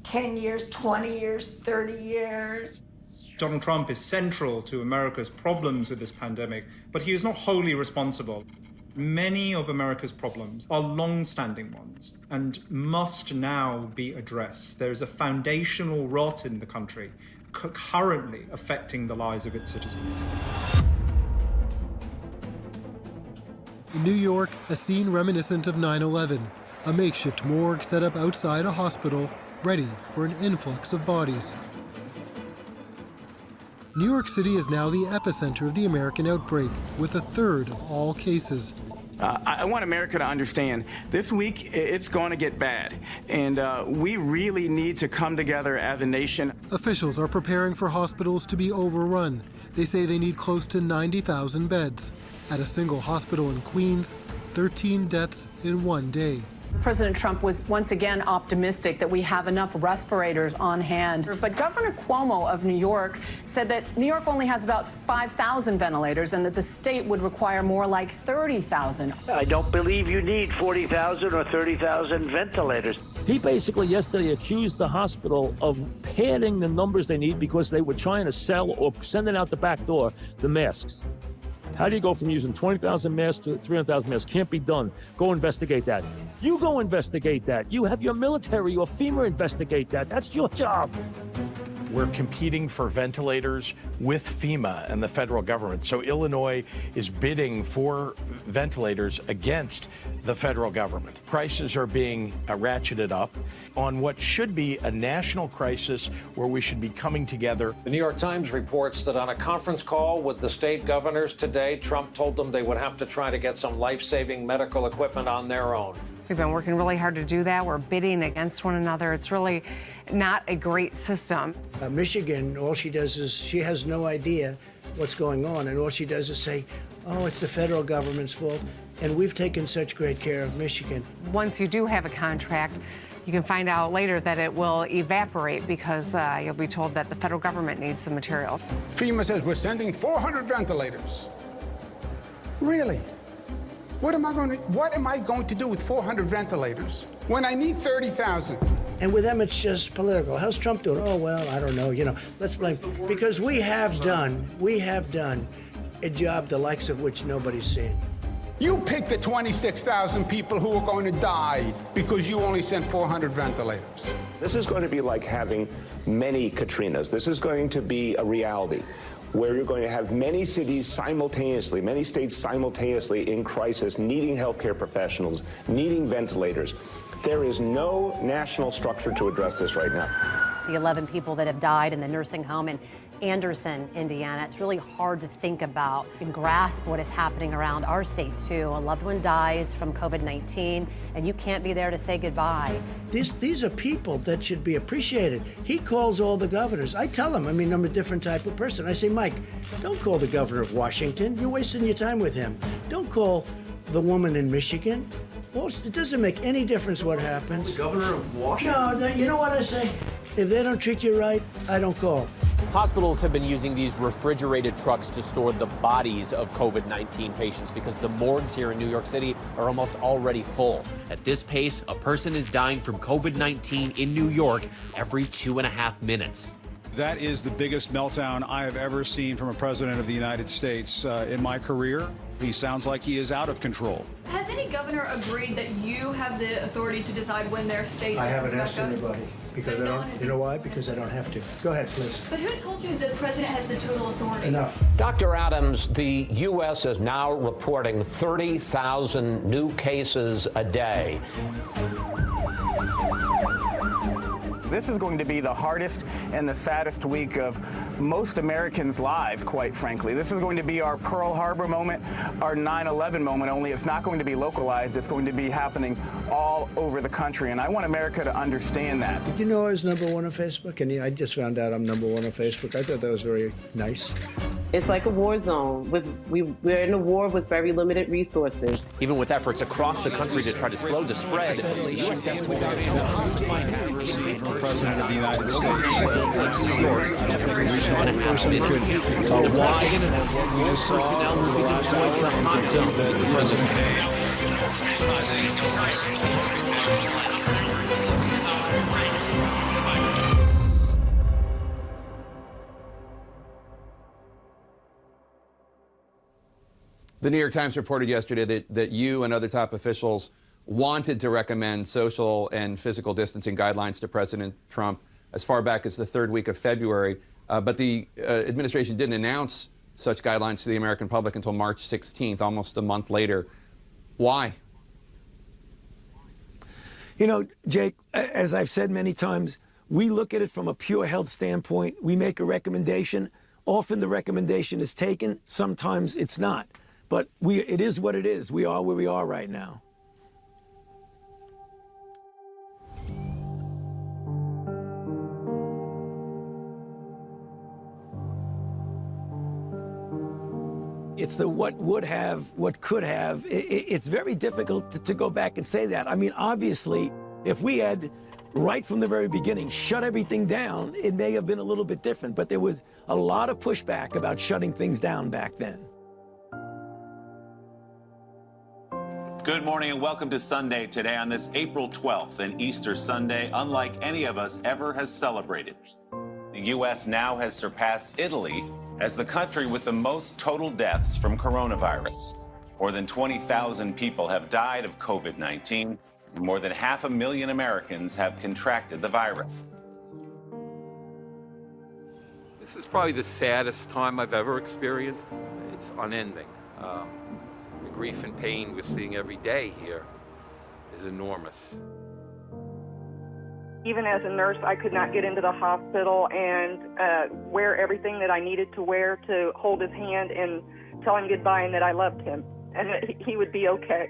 Speaker 5: 10 years, 20 years, 30 years.
Speaker 3: Donald Trump is central to America's problems with this pandemic, but he is not wholly responsible. Many of America's problems are long-standing ones and must now be addressed. There is a foundational rot in the country currently affecting the lives of its citizens.
Speaker 25: In New York, a scene reminiscent of 9/11, a makeshift morgue set up outside a hospital, ready for an influx of bodies. New York City is now the epicenter of the American outbreak, with a third of all cases.
Speaker 19: I want America to understand this week it's going to get bad, and we really need to come together as a nation.
Speaker 25: Officials are preparing for hospitals to be overrun. They say they need close to 90,000 beds. At a single hospital in Queens, 13 deaths in one day.
Speaker 21: President Trump was once again optimistic that we have enough respirators on hand. But Governor Cuomo of New York said that New York only has about 5,000 ventilators and that the state would require more like 30,000.
Speaker 26: I don't believe you need 40,000 or 30,000 ventilators.
Speaker 28: He basically yesterday accused the hospital of padding the numbers they need because they were trying to sell or sending out the back door the masks. How do you go from using 20,000 masks to 300,000 masks? Can't be done. Go investigate that. You go investigate that. You have your military or FEMA investigate that. That's your job.
Speaker 1: We're competing for ventilators with FEMA and the federal government. So Illinois is bidding for ventilators against the federal government. Prices are being ratcheted up on what should be a national crisis where we should be coming together.
Speaker 4: The New York Times reports that on a conference call with the state governors today, Trump told them they would have to try to get some life-saving medical equipment on their own.
Speaker 6: We've been working really hard to do that. We're bidding against one another. It's really not a great system.
Speaker 13: Michigan, all she does is she has no idea what's going on, and all she does is say, oh, it's the federal government's fault. And we've taken such great care of Michigan.
Speaker 6: Once you do have a contract, you can find out later that it will evaporate because you'll be told that the federal government needs the material.
Speaker 9: FEMA says we're sending 400 ventilators. Really? What am I going to do with 400 ventilators when I need 30,000?
Speaker 13: And with them, it's just political. How's Trump doing? Oh, well, I don't know. You know, let's blame. Because we have done a job the likes of which nobody's seen.
Speaker 9: You picked the 26,000 people who are going to die because you only sent 400 ventilators.
Speaker 11: This is going to be like having many Katrinas. This is going to be a reality where you're going to have many cities simultaneously, many states simultaneously in crisis, needing healthcare professionals, needing ventilators. There is no national structure to address this right now.
Speaker 12: The 11 people that have died in the nursing home in Anderson, Indiana, it's really hard to think about and grasp what is happening around our state, too. A loved one dies from COVID-19, and you can't be there to say goodbye.
Speaker 13: These are people that should be appreciated. He calls all the governors. I tell him, I'm a different type of person. I say, Mike, don't call the governor of Washington. You're wasting your time with him. Don't call the woman in Michigan. Well, it doesn't make any difference what happens.
Speaker 15: The governor of Washington?
Speaker 13: No, you know what I say? If they don't treat you right, I don't call.
Speaker 14: Hospitals have been using these refrigerated trucks to store the bodies of COVID-19 patients because the morgues here in New York City are almost already full.
Speaker 27: At this pace, a person is dying from COVID-19 in New York every 2.5 minutes.
Speaker 10: That is the biggest meltdown I have ever seen from a president of the United States in my career. He sounds like he is out of control.
Speaker 29: Has any governor agreed that you have the authority to decide when their state
Speaker 13: I haven't
Speaker 29: opens
Speaker 13: asked
Speaker 29: back up?
Speaker 13: anybody because I don't. You know why? Because I don't have to. Go ahead, please.
Speaker 29: But who told you the president has the total authority?
Speaker 13: Enough.
Speaker 30: Dr. Adams, the U.S. is now reporting 30,000 new cases a day.
Speaker 19: This is going to be the hardest and the saddest week of most Americans' lives, quite frankly. This is going to be our Pearl Harbor moment, our 9/11 moment, only it's not going to be localized. It's going to be happening all over the country, and I want America to understand that.
Speaker 13: Did you know I was #1 on Facebook? And I just found out I'm #1 on Facebook. I thought that was very nice.
Speaker 31: It's like a war zone. We're in a war with very limited resources.
Speaker 27: Even with efforts across the country to try to slow the spread, the U.S.
Speaker 10: President of the United States.
Speaker 32: The New York Times reported yesterday that you and other top officials wanted to recommend social and physical distancing guidelines to President Trump as far back as the third week of February. But the administration didn't announce such guidelines to the American public until March 16th, almost a month later. Why?
Speaker 33: You know, Jake, as I've said many times, we look at it from a pure health standpoint. We make a recommendation. Often the recommendation is taken. Sometimes it's not. But it is what it is. We are where we are right now. It's the what would have, what could have. It's very difficult to go back and say that. I mean, obviously, if we had, right from the very beginning, shut everything down, it may have been a little bit different. But there was a lot of pushback about shutting things down back then.
Speaker 34: Good morning and welcome to Sunday today on this April 12th, an Easter Sunday unlike any of us ever has celebrated. The U.S. now has surpassed Italy as the country with the most total deaths from coronavirus. More than 20,000 people have died of COVID-19, and more than 500,000 Americans have contracted the virus.
Speaker 2: This is probably the saddest time I've ever experienced. It's unending. The grief and pain we're seeing every day here is enormous.
Speaker 3: Even as a nurse, I could not get into the hospital and wear everything that I needed to wear to hold his hand and tell him goodbye and that I loved him and that he would be okay.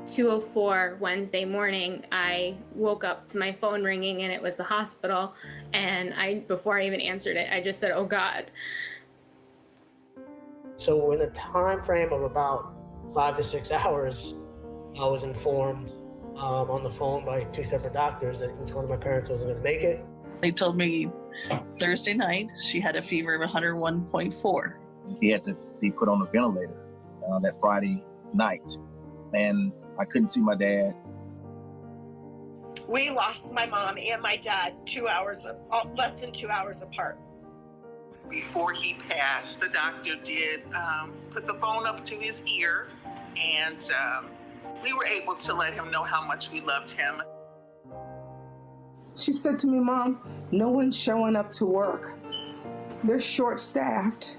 Speaker 5: 2:04 Wednesday morning, I woke up to my phone ringing and it was the hospital. And before I even answered it, I just said, "Oh God."
Speaker 7: So in a time frame of about 5 to 6 hours, I was informed on the phone by 2 separate doctors that each one of my parents wasn't going to make it.
Speaker 8: They told me Thursday night she had a fever of 101.4.
Speaker 16: He had to be put on a ventilator that Friday night, and I couldn't see my dad.
Speaker 17: We lost my mom and my dad less than 2 hours apart.
Speaker 18: Before he passed, the doctor did put the phone up to his ear, and we were able to let him know how much we loved him.
Speaker 20: She said to me, "Mom, no one's showing up to work. They're short-staffed.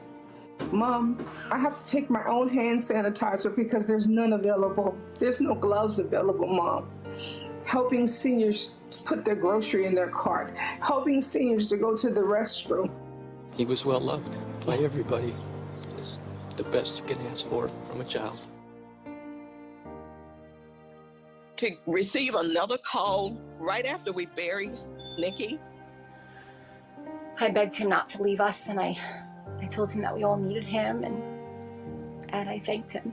Speaker 20: Mom, I have to take my own hand sanitizer because there's none available. There's no gloves available, Mom." Helping seniors to put their grocery in their cart. Helping seniors to go to the restroom.
Speaker 2: He was well loved by everybody. It's the best you can ask for from a child.
Speaker 8: To receive another call right after we buried Nikki.
Speaker 21: I begged him not to leave us, and I told him that we all needed him, and I thanked him.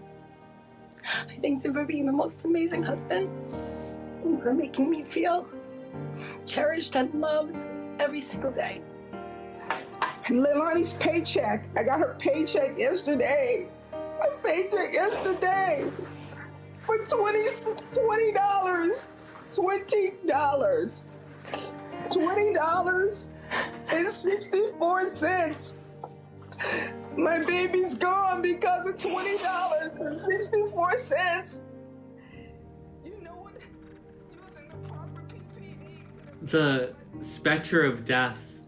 Speaker 21: I thanked him for being the most amazing husband, and for making me feel cherished and loved every single day.
Speaker 20: Leilani's paycheck. I got her paycheck yesterday. My paycheck yesterday. For $20. $20.64. My baby's gone because of $20.64.
Speaker 22: The specter of death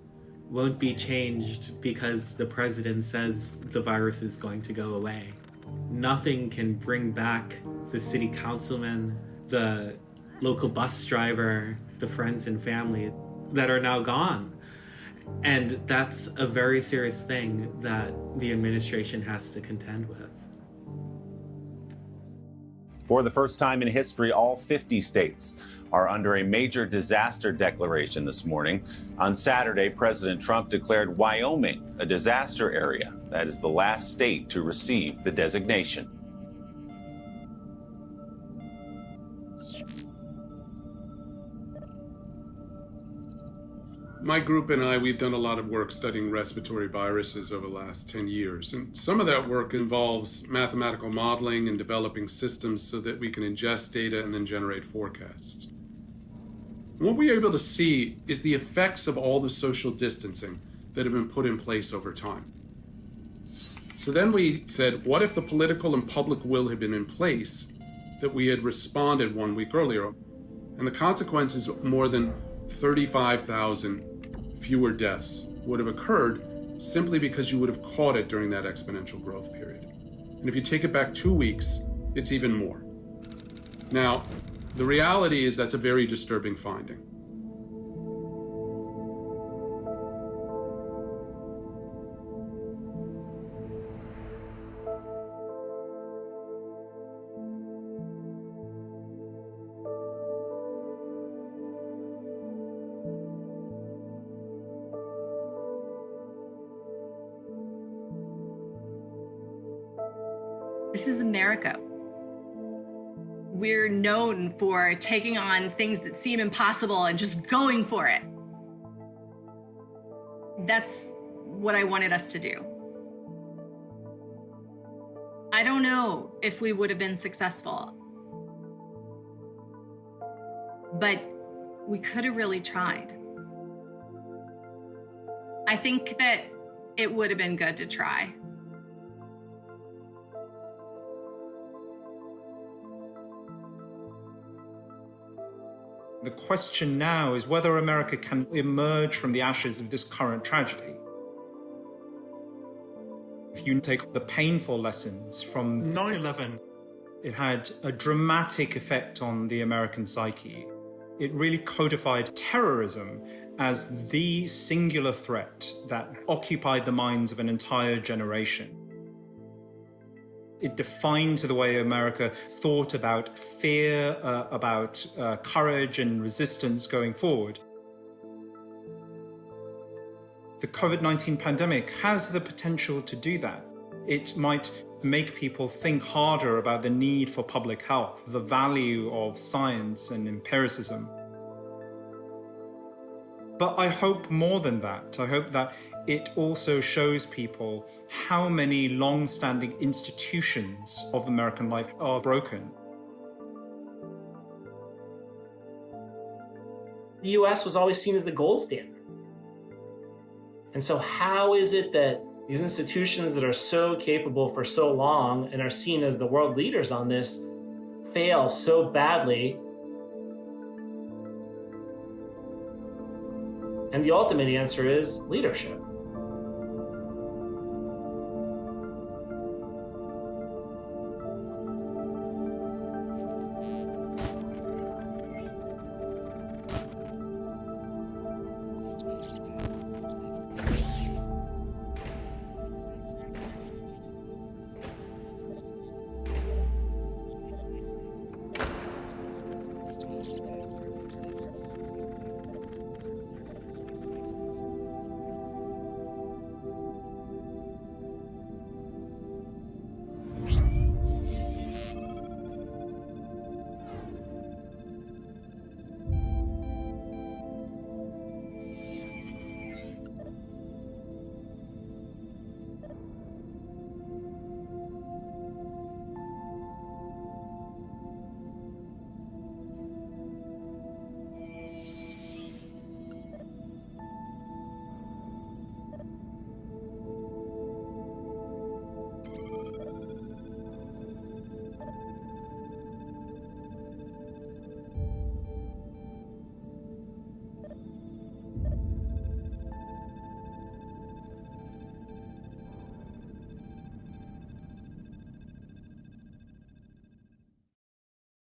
Speaker 22: won't be changed because the president says the virus is going to go away. Nothing can bring back the city councilman, the local bus driver, the friends and family that are now gone. And that's a very serious thing that the administration has to contend with.
Speaker 34: For the first time in history, all 50 states are under a major disaster declaration this morning. On Saturday, President Trump declared Wyoming a disaster area. That is the last state to receive the designation.
Speaker 23: My group and we've done a lot of work studying respiratory viruses over the last 10 years. And some of that work involves mathematical modeling and developing systems so that we can ingest data and then generate forecasts. What we're able to see is the effects of all the social distancing that have been put in place over time. So then we said, what if the political and public will had been in place that we had responded 1 week earlier? And the consequences, more than 35,000 fewer deaths would have occurred simply because you would have caught it during that exponential growth period. And if you take it back 2 weeks, it's even more. Now, the reality is that's a very disturbing finding.
Speaker 24: This is America. We're known for taking on things that seem impossible and just going for it. That's what I wanted us to do. I don't know if we would have been successful, but we could have really tried. I think that it would have been good to try.
Speaker 25: The question now is whether America can emerge from the ashes of this current tragedy If you take the painful lessons from 9/11, it had a dramatic effect on the American psyche. It really codified terrorism as the singular threat that occupied the minds of an entire generation. It defined the way America thought about fear, about courage and resistance going forward. The COVID-19 pandemic has the potential to do that. It might make people think harder about the need for public health, the value of science and empiricism. But I hope more than that. I hope that it also shows people how many long-standing institutions of American life are broken.
Speaker 1: The US was always seen as the gold standard. And so how is it that these institutions that are so capable for so long and are seen as the world leaders on this fail so badly? And the ultimate answer is leadership.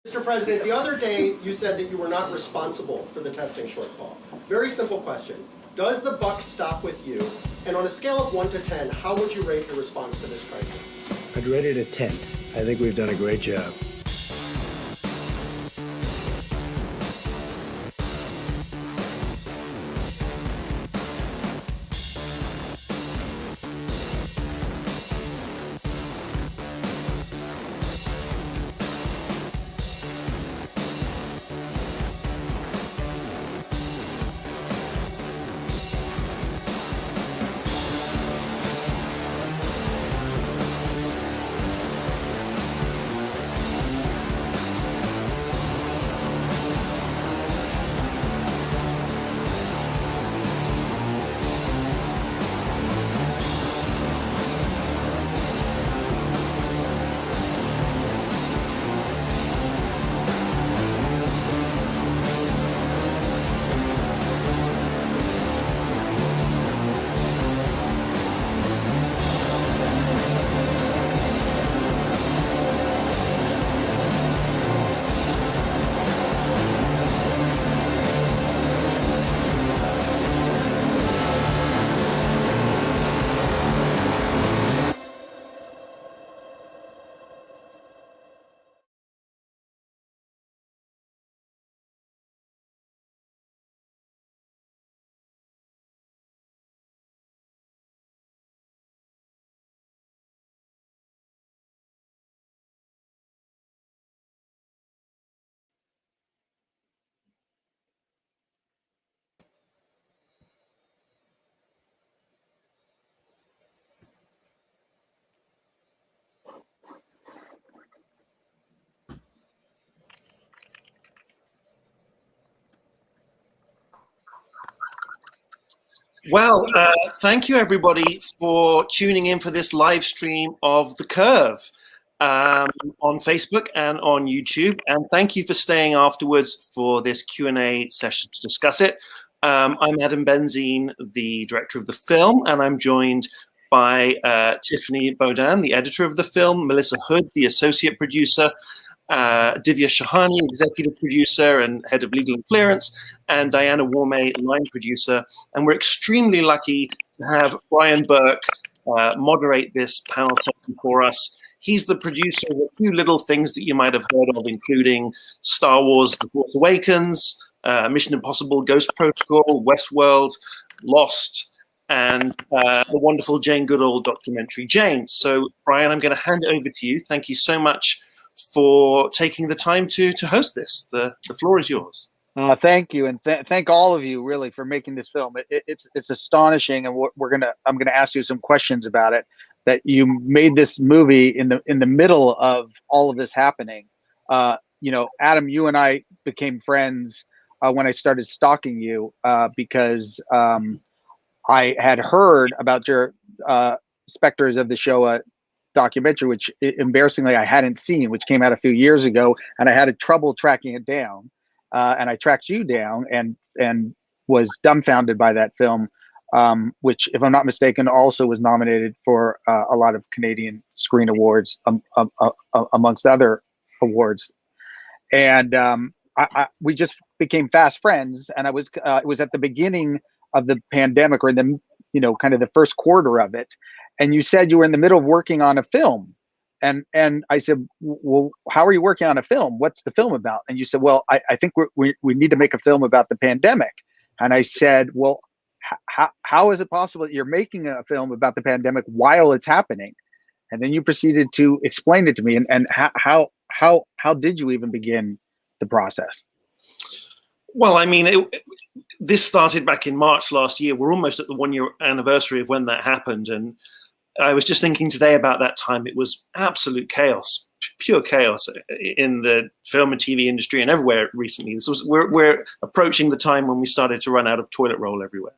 Speaker 4: Mr. President, the other day you said that you were not responsible for the testing shortfall. Very simple question. Does the buck stop with you? And on a scale of 1 to 10, how would you rate your response to this crisis?
Speaker 6: I'd rate it a 10. I think we've done a great job.
Speaker 9: Well, thank you everybody for tuning in for this live stream of The Curve on Facebook and on YouTube. And thank you for staying afterwards for this Q&A session to discuss it. I'm Adam Benzine, the director of the film, and I'm joined by Tiffany Bodan, the editor of the film, Melissa Hood, the associate producer, Divya Shahani, executive producer and head of legal and clearance, and Diana Warmay, line producer. And we're extremely lucky to have Bryan Burk moderate this panel session for us. He's the producer of a few little things that you might have heard of, including Star Wars: The Force Awakens, Mission Impossible: Ghost Protocol, Westworld, Lost, and the wonderful Jane Goodall documentary, Jane. So, Bryan, I'm going to hand it over to you. Thank you so much for taking the time to host this. The floor is yours.
Speaker 10: Thank you, and thank all of you really for making this film. It's astonishing, and I'm gonna ask you some questions about it. That you made this movie in the middle of all of this happening. You know, Adam, you and I became friends when I started stalking you because I had heard about your Spectres of the Shoah documentary, which embarrassingly I hadn't seen, which came out a few years ago, and I had trouble tracking it down. And I tracked you down and was dumbfounded by that film, which, if I'm not mistaken, also was nominated for a lot of Canadian Screen Awards, amongst other awards. And we just became fast friends. And it was at the beginning of the pandemic, or in the kind of the first quarter of it. And you said you were in the middle of working on a film. And I said, well, how are you working on a film? What's the film about? And you said, well, I think we need to make a film about the pandemic. And I said, well, how is it possible that you're making a film about the pandemic while it's happening? And then you proceeded to explain it to me. And how did you even begin the process?
Speaker 9: Well, I mean, this started back in March last year. We're almost at the 1-year anniversary of when that happened. And I was just thinking today about that time. It was absolute chaos, pure chaos in the film and TV industry and everywhere recently. We're approaching the time when we started to run out of toilet roll everywhere.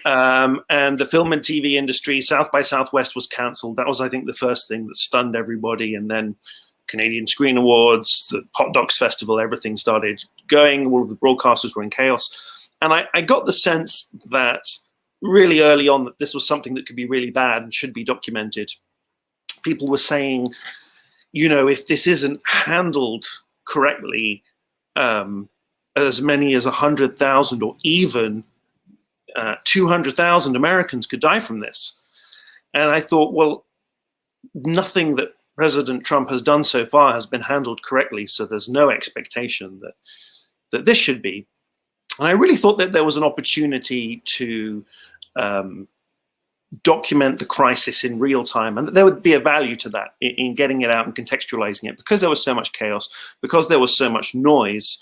Speaker 9: And the film and TV industry, South by Southwest was cancelled. That was, I think, the first thing that stunned everybody. And then Canadian Screen Awards, the Hot Docs Festival, everything started going. All of the broadcasters were in chaos. And I got the sense that really early on that this was something that could be really bad and should be documented. People were saying, if this isn't handled correctly, as many as 100,000 or even 200,000 Americans could die from this. And I thought, well, nothing that President Trump has done so far has been handled correctly, so there's no expectation that this should be. And I really thought that there was an opportunity to document the crisis in real time, and that there would be a value to that in getting it out and contextualizing it, because there was so much chaos, because there was so much noise.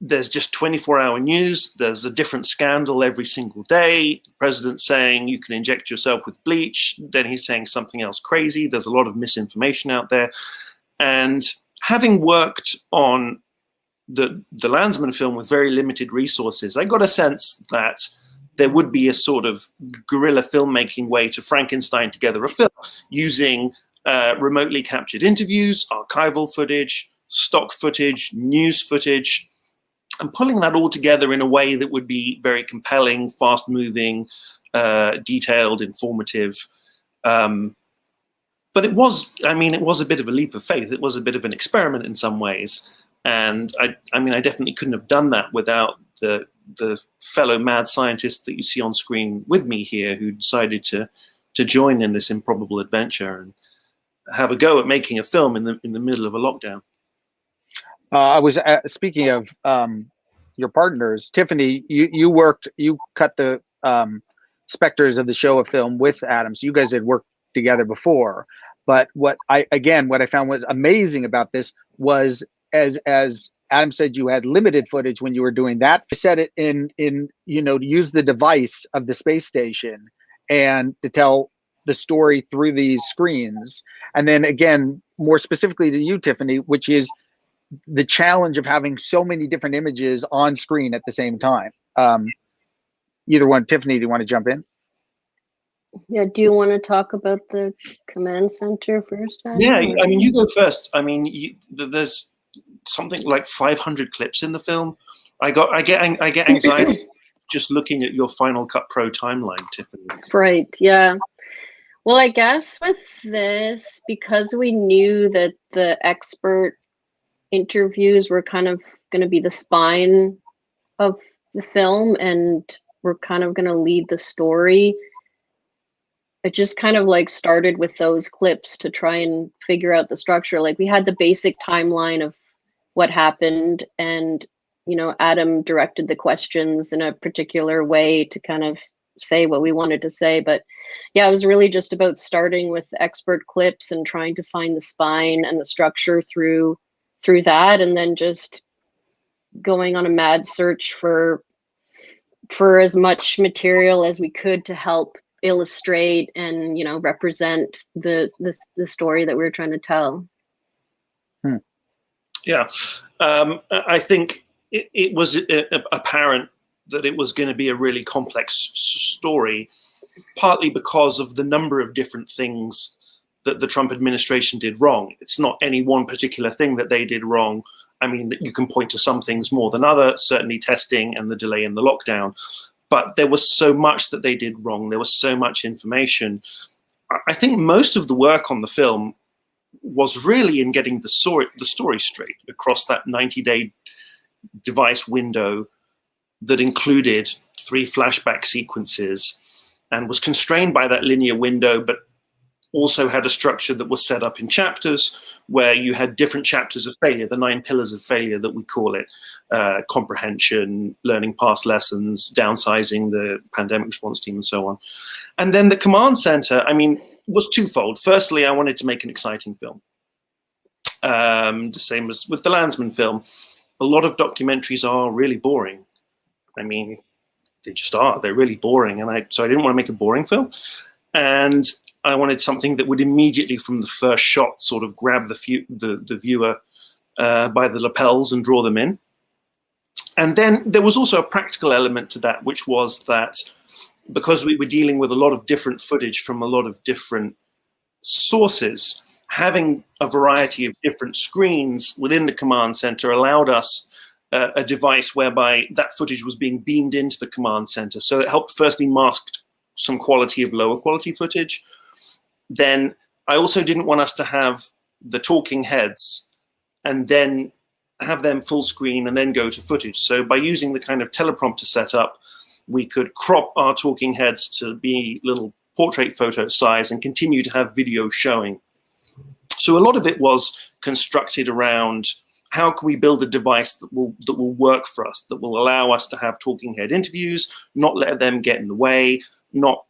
Speaker 9: There's just 24-hour news. There's a different scandal every single day. The president's saying you can inject yourself with bleach. Then he's saying something else crazy. There's a lot of misinformation out there. And having worked on the Landsman film with very limited resources, I got a sense that there would be a sort of guerrilla filmmaking way to Frankenstein together a film using remotely captured interviews, archival footage, stock footage, news footage, and pulling that all together in a way that would be very compelling, fast-moving, detailed, informative. But it was a bit of a leap of faith. It was a bit of an experiment in some ways. And I definitely couldn't have done that without the fellow mad scientists that you see on screen with me here, who decided to join in this improbable adventure and have a go at making a film in the middle of a lockdown.
Speaker 10: I was speaking of your partners, Tiffany. You cut the Spectres of the Shoah film with Adam, so you guys had worked together before. But what I found was amazing about this was, as Adam said, you had limited footage when you were doing that. You said it in to use the device of the space station and to tell the story through these screens. And then again, more specifically to you, Tiffany, which is the challenge of having so many different images on screen at the same time. Either one, Tiffany, do you want to jump in?
Speaker 11: Yeah, do you want to talk about the command center first?
Speaker 9: Yeah, you go first. There's something like 500 clips in the film. I get anxiety just looking at your Final Cut Pro timeline, Tiffany?
Speaker 11: Right, yeah. Well, I guess with this, because we knew that the expert interviews were kind of going to be the spine of the film and were kind of going to lead the story, it just kind of like started with those clips to try and figure out the structure. Like we had the basic timeline of what happened, and you know, Adam directed the questions in a particular way to kind of say what we wanted to say. But yeah, it was really just about starting with expert clips and trying to find the spine and the structure through that, and then just going on a mad search for as much material as we could to help illustrate and, you know, represent the story that we were trying to tell.
Speaker 9: Yeah, I think it was apparent that it was going to be a really complex story, partly because of the number of different things that the Trump administration did wrong. It's not any one particular thing that they did wrong. I mean, you can point to some things more than others, certainly testing and the delay in the lockdown. But there was so much that they did wrong. There was so much information. I think most of the work on the film was really in getting the story straight across that 90-day device window that included 3 flashback sequences and was constrained by that linear window, but also had a structure that was set up in chapters where you had different chapters of failure, the 9 pillars of failure that we call it: comprehension, learning past lessons, downsizing the pandemic response team, and so on. And then the command center, I mean, was twofold. Firstly, I wanted to make an exciting film. The same as with the Landsman film. A lot of documentaries are really boring. I mean, they just are. They're really boring. And so I didn't want to make a boring film. And I wanted something that would immediately, from the first shot, sort of grab the viewer by the lapels and draw them in. And then there was also a practical element to that, which was that because we were dealing with a lot of different footage from a lot of different sources, having a variety of different screens within the command center allowed us a device whereby that footage was being beamed into the command center. So it helped firstly mask some quality of lower quality footage. Then I also didn't want us to have the talking heads and then have them full screen and then go to footage. So by using the kind of teleprompter setup, we could crop our talking heads to be little portrait photo size and continue to have video showing. So a lot of it was constructed around how can we build a device that will work for us, that will allow us to have talking head interviews, not let them get in the way, not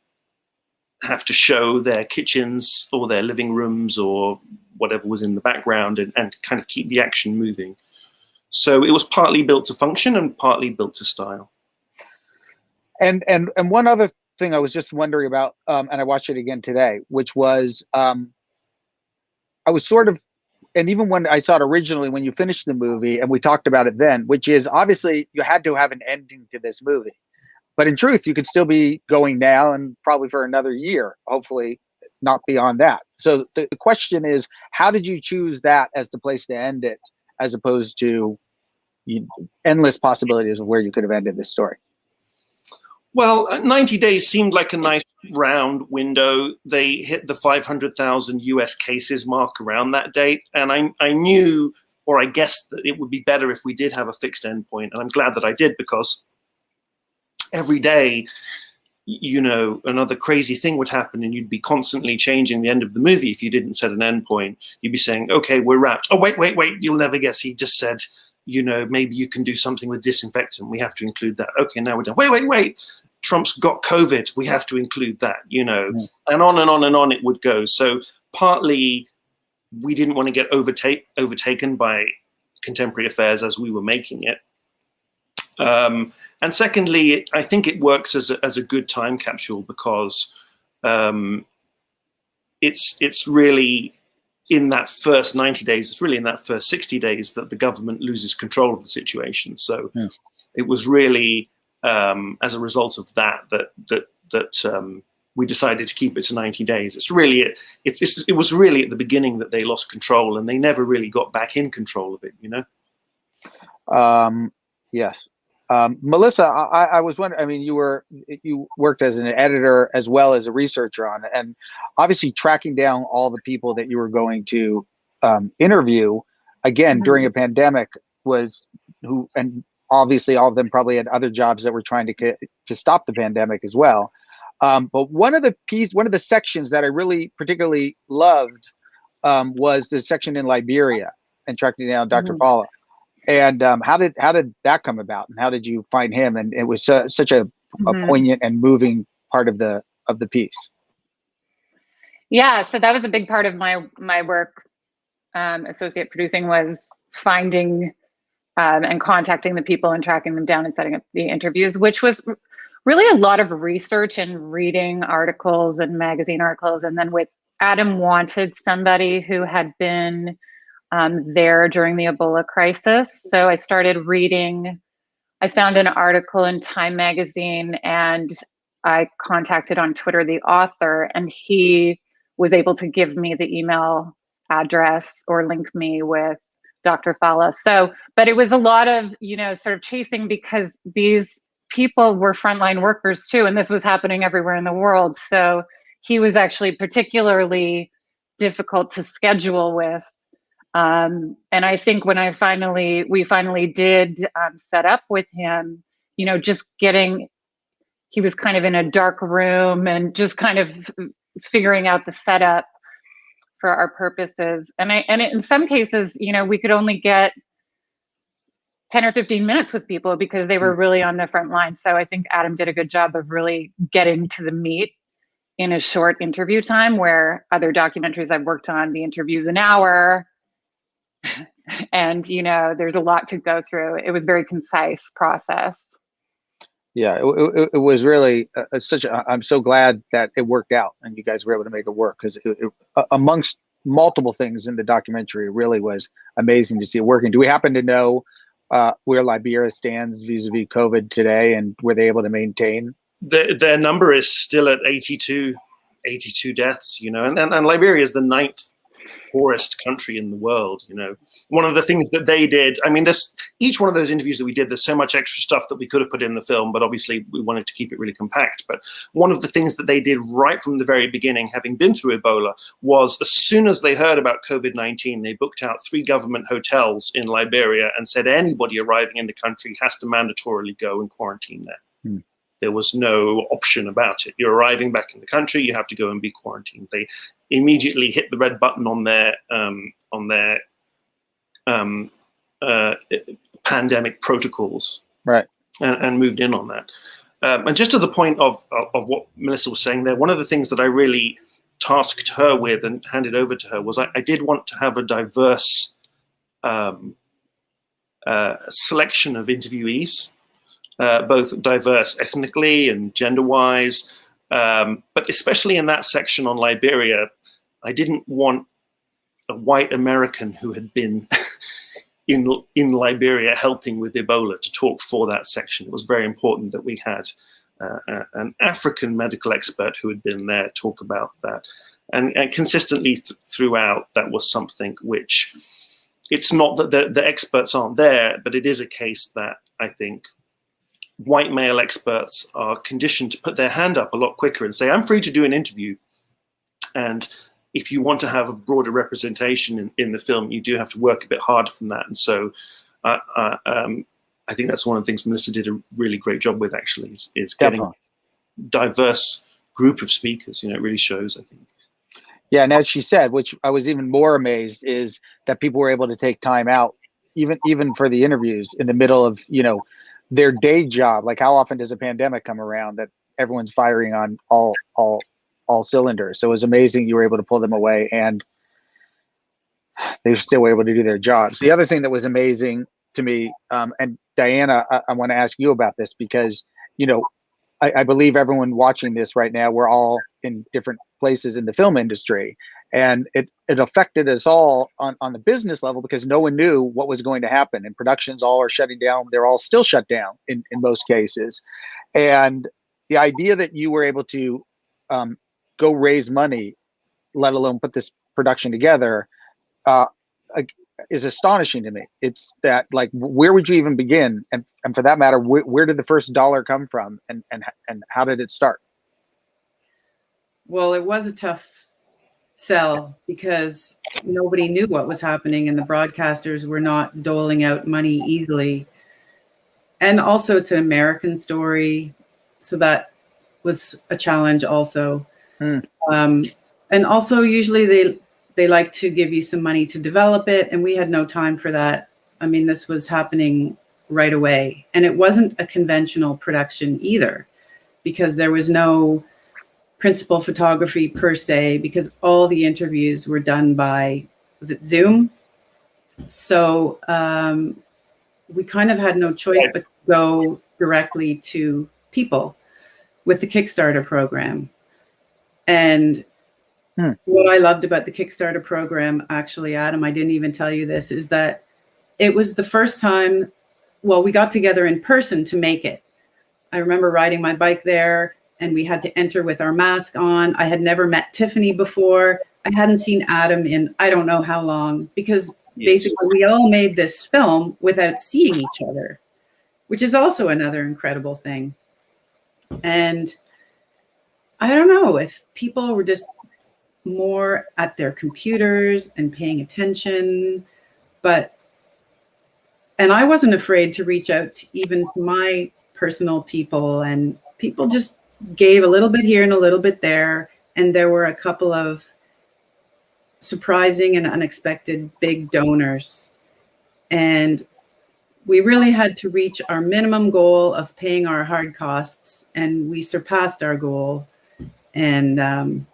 Speaker 9: have to show their kitchens or their living rooms or whatever was in the background, and kind of keep the action moving. So it was partly built to function and partly built to style.
Speaker 10: And one other thing I was just wondering about, and I watched it again today, which was I was sort of, and even when I saw it originally, when you finished the movie, and we talked about it then, which is obviously you had to have an ending to this movie. But in truth, you could still be going now and probably for another year, hopefully not beyond that. So the question is, how did you choose that as the place to end it, as opposed to endless possibilities of where you could have ended this story?
Speaker 9: Well, 90 days seemed like a nice round window. They hit the 500,000 US cases mark around that date. And I knew, or I guessed, that it would be better if we did have a fixed endpoint. And I'm glad that I did, because every day, you know, another crazy thing would happen and you'd be constantly changing the end of the movie if you didn't set an endpoint. You'd be saying, okay, we're wrapped. Oh, wait, you'll never guess. He just said, you know, maybe you can do something with disinfectant. We have to include that. Okay, now we're done. Wait. Trump's got COVID. We have to include that, you know, and on and on and on it would go. So partly we didn't want to get overtaken by contemporary affairs as we were making it. And secondly, I think it works as a good time capsule, because it's really in that first 90 days, it's really in that first 60 days that the government loses control of the situation. So it was really as a result of that we decided to keep it to 90 days. It was really at the beginning that they lost control, and they never really got back in control of it, you know?
Speaker 10: Yes. Melissa, I was wondering, I mean, you worked as an editor as well as a researcher on it, and obviously tracking down all the people that you were going to interview, again, during a pandemic and obviously all of them probably had other jobs that were trying to stop the pandemic as well. But one of the sections that I really particularly loved was the section in Liberia and tracking down Dr. Fala. And how did that come about, and how did you find him? And it was such a poignant and moving part of the piece.
Speaker 3: Yeah, so that was a big part of my work, associate producing, was finding and contacting the people and tracking them down and setting up the interviews, which was really a lot of research and reading articles and magazine articles. And then with Adam wanted somebody who had been there during the Ebola crisis. So I started reading. I found an article in Time magazine, and I contacted on Twitter the author, and he was able to give me the email address or link me with Dr. Fala. So, but it was a lot of, sort of chasing, because these people were frontline workers too, and this was happening everywhere in the world. So he was actually particularly difficult to schedule with. And I think when we finally did set up with him, just he was kind of in a dark room and just kind of figuring out the setup for our purposes. And in some cases, we could only get 10 or 15 minutes with people because they were really on the front line. So I think Adam did a good job of really getting to the meat in a short interview time, where other documentaries I've worked on, the interview's an hour. And, there's a lot to go through. It was a very concise process.
Speaker 10: Yeah, it was really I'm so glad that it worked out and you guys were able to make it work, because amongst multiple things in the documentary, it really was amazing to see it working. Do we happen to know where Liberia stands vis-a-vis COVID today, and were they able to maintain?
Speaker 9: Their number is still at 82 deaths, and Liberia is the 9th poorest country in the world. One of the things that they did, each one of those interviews that we did, there's so much extra stuff that we could have put in the film, but obviously we wanted to keep it really compact. But one of the things that they did right from the very beginning, having been through Ebola, was as soon as they heard about COVID-19, they booked out 3 government hotels in Liberia and said anybody arriving in the country has to mandatorily go and quarantine there. There was no option about it. You're arriving back in the country, you have to go and be quarantined. They immediately hit the red button on their pandemic protocols,
Speaker 10: right,
Speaker 9: and moved in on that. And just to the point of what Melissa was saying there, one of the things that I really tasked her with and handed over to her was I did want to have a diverse selection of interviewees. Both diverse ethnically and gender-wise, but especially in that section on Liberia, I didn't want a white American who had been in Liberia helping with Ebola to talk for that section. It was very important that we had an African medical expert who had been there talk about that. And consistently throughout, that was something which, it's not that the experts aren't there, but it is a case that I think white male experts are conditioned to put their hand up a lot quicker and say, I'm free to do an interview. And if you want to have a broader representation in the film, you do have to work a bit harder than that. And so I think that's one of the things Melissa did a really great job with, actually, is getting a diverse group of speakers. It really shows, I think.
Speaker 10: Yeah, and as she said, which I was even more amazed, is that people were able to take time out, even for the interviews, in the middle of, their day job. Like, how often does a pandemic come around that everyone's firing on all cylinders? So it was amazing you were able to pull them away, and they were still able to do their jobs. The other thing that was amazing to me, and Diana, I want to ask you about this, because I believe everyone watching this right now, we're all in different places in the film industry, and it affected us all on the business level, because no one knew what was going to happen, and productions all are shutting down. They're all still shut down in most cases. And the idea that you were able to go raise money, let alone put this production together, is astonishing to me. It's that, like, where would you even begin? And for that matter, where did the first dollar come from, and how did it start?
Speaker 5: Well, it was a tough sell because nobody knew what was happening, and the broadcasters were not doling out money easily. And also, it's an American story, so that was a challenge also. And also, usually they like to give you some money to develop it, and we had no time for that. I mean, this was happening right away, and it wasn't a conventional production either, because there was no principal photography per se, because all the interviews were done by, was it Zoom? So we kind of had no choice but to go directly to people with the Kickstarter program. And what I loved about the Kickstarter program, actually, Adam, I didn't even tell you this, is that it was the first time, well, we got together in person to make it. I remember riding my bike there, and we had to enter with our mask on. I had never met Tiffany before. I hadn't seen Adam in I don't know how long, because basically we all made this film without seeing each other, which is also another incredible thing. And I don't know if people were just more at their computers and paying attention, and I wasn't afraid to reach out even to my personal people, and people just gave a little bit here and a little bit there. And there were a couple of surprising and unexpected big donors. And we really had to reach our minimum goal of paying our hard costs, and we surpassed our goal. And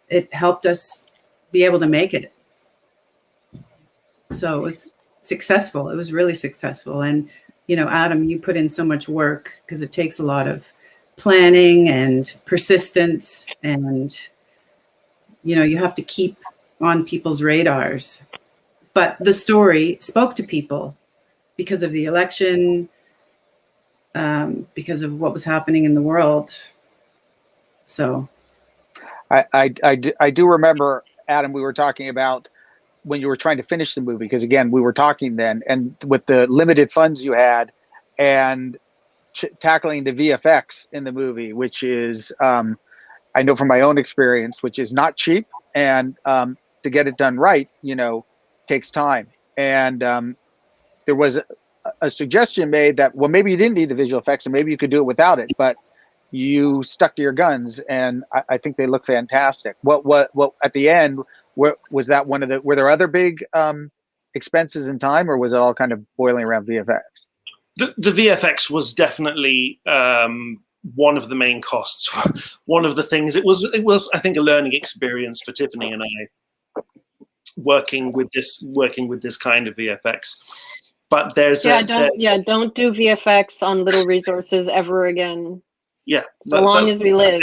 Speaker 5: it helped us be able to make it. So it was successful. It was really successful. And, you know, Adam, you put in so much work, because it takes a lot of planning and persistence, and, you know, you have to keep on people's radars. But the story spoke to people because of the election, because of what was happening in the world. So
Speaker 10: I do remember, Adam, we were talking about when you were trying to finish the movie, because again, we were talking then, and with the limited funds you had, and tackling the VFX in the movie, which is, I know from my own experience, which is not cheap, and to get it done right, you know, takes time. And there was a suggestion made that, well, maybe you didn't need the visual effects, and maybe you could do it without it, but you stuck to your guns, and I think they look fantastic. What at the end, was that one of the, were there other big expenses in time, or was it all kind of boiling around VFX?
Speaker 9: The VFX was definitely one of the main costs. One of the things, it was I think a learning experience for Tiffany and I, working with this kind of VFX. But don't
Speaker 11: do VFX on little resources ever again.
Speaker 9: Yeah,
Speaker 11: so long as we live.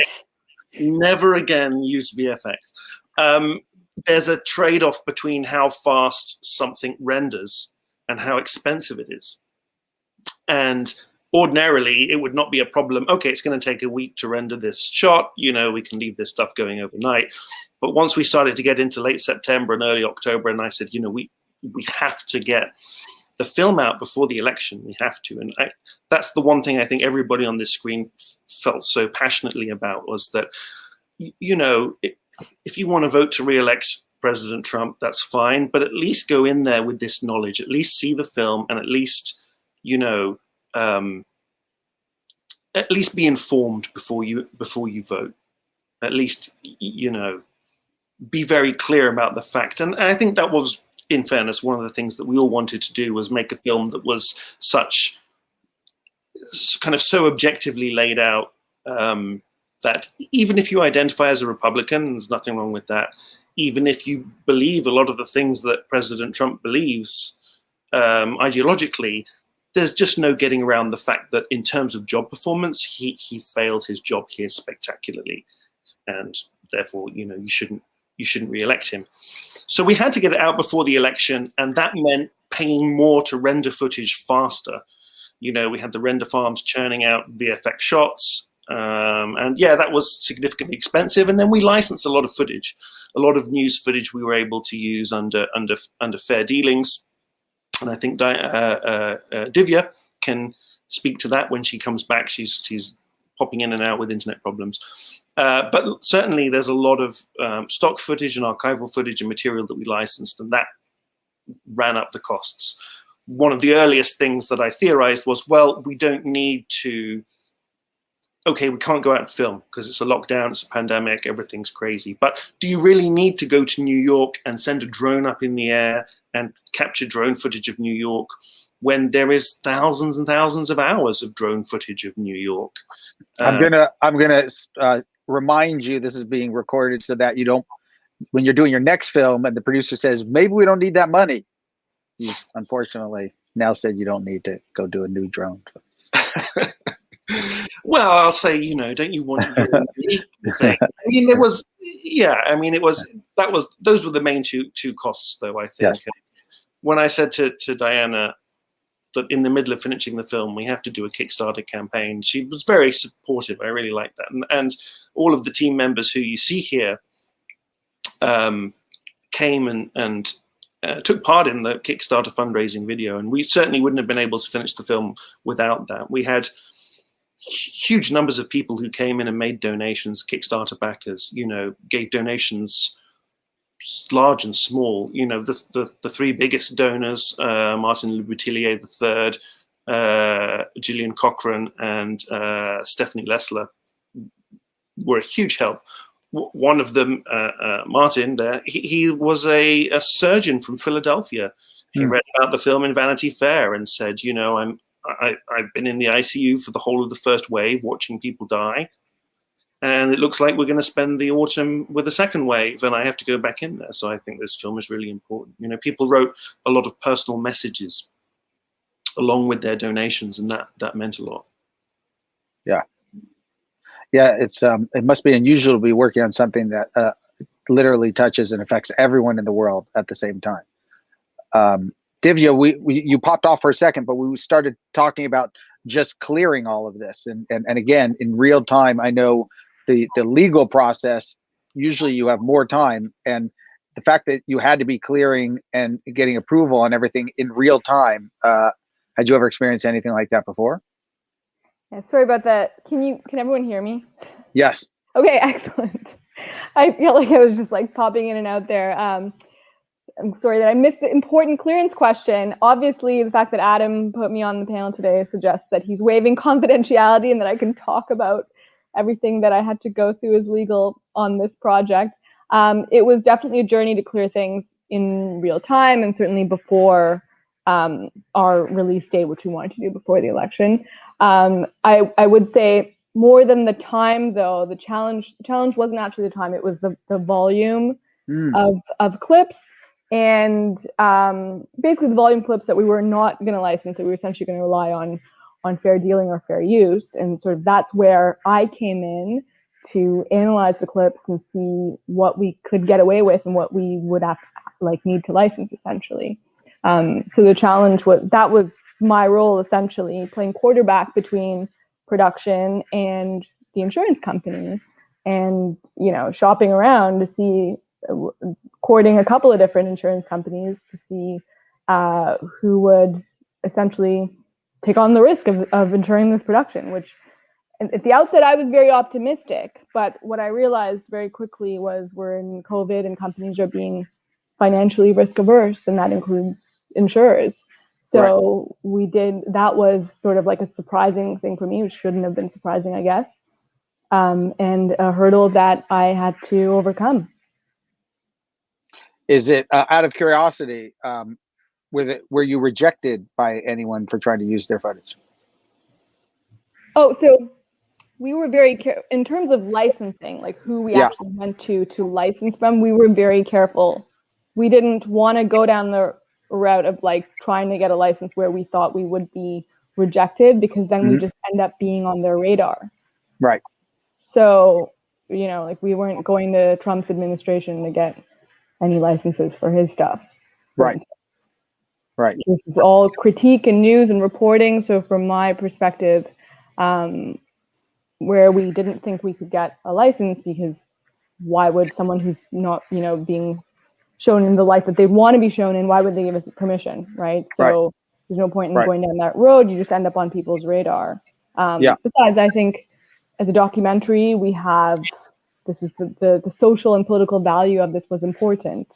Speaker 9: Never again use VFX. There's a trade-off between how fast something renders and how expensive it is. And ordinarily, it would not be a problem. Okay, it's going to take a week to render this shot. You know, we can leave this stuff going overnight. But once we started to get into late September and early October, and I said, you know, we have to get the film out before the election. We have to. And that's the one thing I think everybody on this screen felt so passionately about, was that, you know, if you want to vote to re-elect President Trump, that's fine. But at least go in there with this knowledge, at least see the film, and at least, you know, at least be informed before you vote. At least, you know, be very clear about the fact. And I think that was, in fairness, one of the things that we all wanted to do, was make a film that was such kind of so objectively laid out that even if you identify as a Republican, there's nothing wrong with that. Even if you believe a lot of the things that President Trump believes ideologically, there's just no getting around the fact that in terms of job performance, he failed his job here spectacularly, and therefore, you know, you shouldn't re-elect him. So we had to get it out before the election, and that meant paying more to render footage faster. You know, we had the render farms churning out VFX shots, And yeah, that was significantly expensive. And then we licensed a lot of footage, a lot of news footage we were able to use under fair dealings. And I think Divya can speak to that when she comes back. She's popping in and out with internet problems. But certainly there's a lot of stock footage and archival footage and material that we licensed, and that ran up the costs. One of the earliest things that I theorized was, well, we don't need to, okay, we can't go out and film because it's a lockdown, it's a pandemic, everything's crazy. But do you really need to go to New York and send a drone up in the air and capture drone footage of New York when there is thousands and thousands of hours of drone footage of New York?
Speaker 10: I'm gonna remind you this is being recorded so that you don't, when you're doing your next film and the producer says maybe we don't need that money, you unfortunately now said you don't need to go do a new drone.
Speaker 9: Well, I'll say, you know, don't you want your unique thing? I mean, it was, yeah, I mean, it was, those were the main two costs, though, I think.
Speaker 10: Yes.
Speaker 9: When I said to Diana that in the middle of finishing the film, we have to do a Kickstarter campaign, she was very supportive. I really liked that. And all of the team members who you see here came and took part in the Kickstarter fundraising video. And we certainly wouldn't have been able to finish the film without that. We had huge numbers of people who came in and made donations, Kickstarter backers, you know, gave donations large and small. You know, the three biggest donors, Martin Le Boutillier III, Gillian Cochran, and Stephanie Lessler, were a huge help. One of them, Martin, he was a surgeon from Philadelphia. He read about the film in Vanity Fair and said, you know, I've been in the ICU for the whole of the first wave watching people die. And it looks like we're going to spend the autumn with a second wave, and I have to go back in there. So I think this film is really important. You know, people wrote a lot of personal messages along with their donations, and that meant a lot.
Speaker 10: Yeah. Yeah, it's it must be unusual to be working on something that literally touches and affects everyone in the world at the same time. Divya, you popped off for a second, but we started talking about just clearing all of this. And again, in real time, I know the legal process, usually you have more time. And the fact that you had to be clearing and getting approval on everything in real time, had you ever experienced anything like that before?
Speaker 7: Yeah, sorry about that. Can everyone hear me?
Speaker 10: Yes.
Speaker 7: Okay, excellent. I feel like I was just like popping in and out there. I'm sorry that I missed the important clearance question. Obviously, the fact that Adam put me on the panel today suggests that he's waiving confidentiality and that I can talk about everything that I had to go through as legal on this project. It was definitely a journey to clear things in real time, and certainly before our release date, which we wanted to do before the election. I would say more than the time, though, the challenge wasn't actually the time, it was the volume of clips. And basically the volume clips that we were not going to license, that we were essentially going to rely on fair dealing or fair use. And sort of that's where I came in to analyze the clips and see what we could get away with and what we would have need to license, essentially. So the challenge was my role, essentially playing quarterback between production and the insurance company, and shopping around to see, courting a couple of different insurance companies to see who would essentially take on the risk of insuring this production, which at the outset I was very optimistic, but what I realized very quickly was we're in COVID and companies are being financially risk averse, and that includes insurers. So that was sort of like a surprising thing for me, which shouldn't have been surprising, I guess, and a hurdle that I had to overcome.
Speaker 10: Is it out of curiosity, were you rejected by anyone for trying to use their footage?
Speaker 7: Oh, so we were very careful in terms of licensing, like who we actually went to license from. We were very careful. We didn't want to go down the route of trying to get a license where we thought we would be rejected, because then we just end up being on their radar.
Speaker 10: Right.
Speaker 7: So, we weren't going to Trump's administration to get any licenses for his stuff.
Speaker 10: Right. Right.
Speaker 7: This is all critique and news and reporting. So from my perspective, where we didn't think we could get a license, because why would someone who's not, being shown in the light that they want to be shown in, why would they give us permission, right? So there's no point in going down that road. You just end up on people's radar. Besides, I think as a documentary, we have, this is the social and political value of this was important.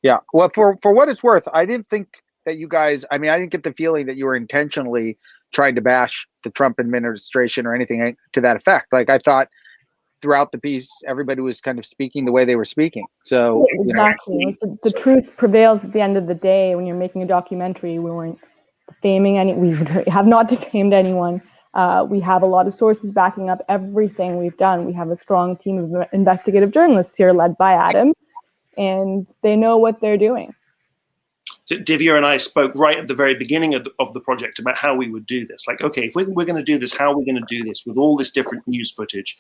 Speaker 10: Yeah. Well, for what it's worth, I didn't think that you guys, I didn't get the feeling that you were intentionally trying to bash the Trump administration or anything to that effect. Like, I thought throughout the piece, everybody was kind of speaking the way they were speaking. So,
Speaker 7: exactly. The truth prevails at the end of the day. When you're making a documentary, we weren't defaming we have not defamed anyone. We have a lot of sources backing up everything we've done. We have a strong team of investigative journalists here led by Adam, and they know what they're doing.
Speaker 9: Divya and I spoke right at the very beginning of the project about how we would do this. Like, okay, if we're going to do this, how are we going to do this with all this different news footage?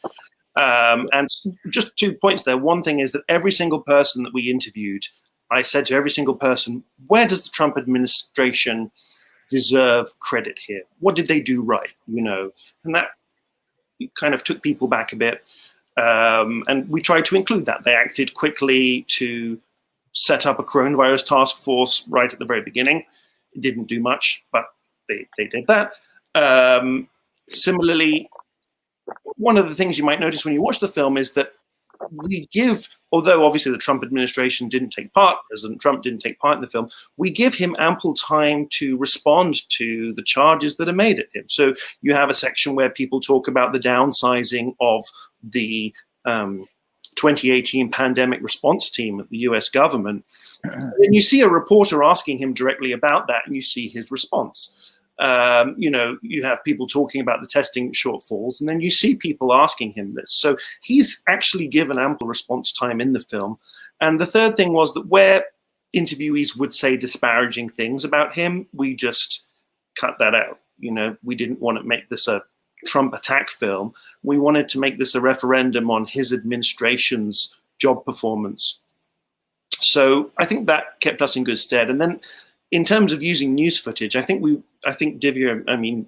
Speaker 9: And just 2 points there. One thing is that every single person that we interviewed, I said to every single person, where does the Trump administration deserve credit here? What did they do right? And that kind of took people back a bit. And we tried to include that. They acted quickly to set up a coronavirus task force right at the very beginning. It didn't do much, but they did that. Similarly, one of the things you might notice when you watch the film is that we give, although obviously the Trump administration didn't take part, President Trump didn't take part in the film, we give him ample time to respond to the charges that are made at him. So you have a section where people talk about the downsizing of the 2018 pandemic response team at the US government. And you see a reporter asking him directly about that, and you see his response. You have people talking about the testing shortfalls, and then you see people asking him this. So he's actually given ample response time in the film. And the third thing was that where interviewees would say disparaging things about him, we just cut that out. We didn't want to make this a Trump attack film. We wanted to make this a referendum on his administration's job performance. So I think that kept us in good stead. And then in terms of using news footage, I think Divya,